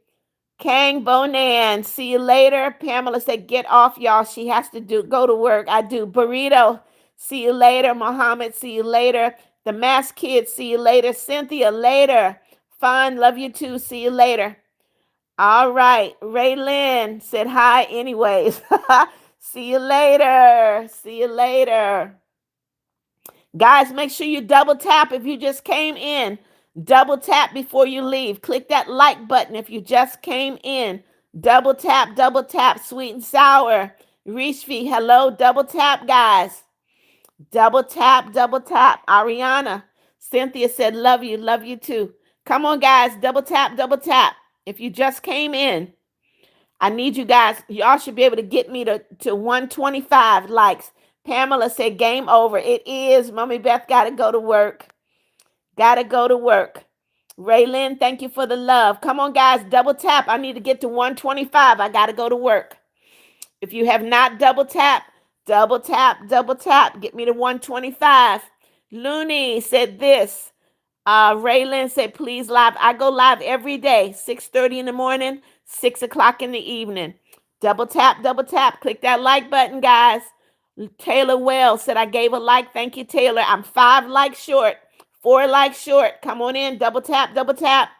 Kang Bonan, see you later. Pamela said, get off, y'all. She has to go to work. I do. Burrito, see you later. Mohammed, see you later. The Mask Kid, see you later. Cynthia, later. Fun, love you too. See you later. All right. Raylyn said hi anyways. See you later. See you later. Guys, make sure you double tap if you just came in. Double tap before you leave. Click that like button if you just came in. Double tap, double tap. Sweet and sour. Rishvi, hello. Double tap, guys. Double tap, double tap. Ariana. Cynthia said, love you too. Come on, guys. Double tap, double tap. If you just came in, I need you guys. Y'all should be able to get me to 125 likes. Pamela said, game over. It is. Mommy Beth got to go to work. Got to go to work. Raylyn, thank you for the love. Come on, guys. Double tap. I need to get to 125. I got to go to work. If you have not double tap, double tap, double tap. Get me to 125. Looney said this. Raylan said, please live. I go live every day, 6:30 in the morning, 6 o'clock in the evening. Double tap, double tap. Click that like button, guys. Taylor Wells said, I gave a like. Thank you, Taylor. I'm 5 likes short, 4 likes short. Come on in. Double tap, double tap.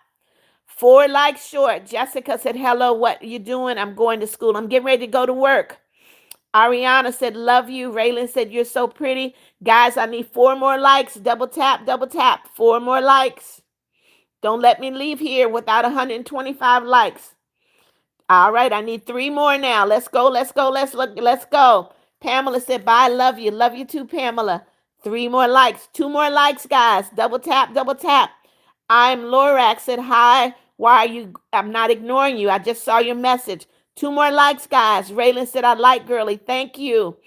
4 likes short. Jessica said, hello, what are you doing? I'm going to school. I'm getting ready to go to work. Ariana said, love you. Raylan said, you're so pretty. Guys, I need 4 more likes. Double tap, double tap. 4 more likes. Don't let me leave here without 125 likes. All right, I need 3 more now. Let's go, let's go, let's go. Pamela said, bye, love you. Love you too, Pamela. 3 more likes. 2 more likes, guys. Double tap, double tap. I'm Lorax said, hi. Why are you? I'm not ignoring you. I just saw your message. 2 more likes, guys. Raylan said, I like girly. Thank you.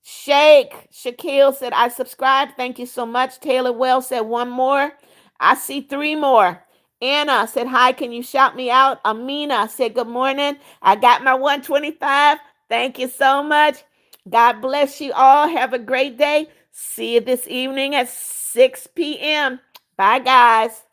Shaquille said, I subscribe. Thank you so much. Taylor Wells said, one more. I see three more. Anna said, hi, can you shout me out? Amina said, good morning. I got my 125. Thank you so much. God bless you all. Have a great day. See you this evening at 6 p.m. Bye, guys.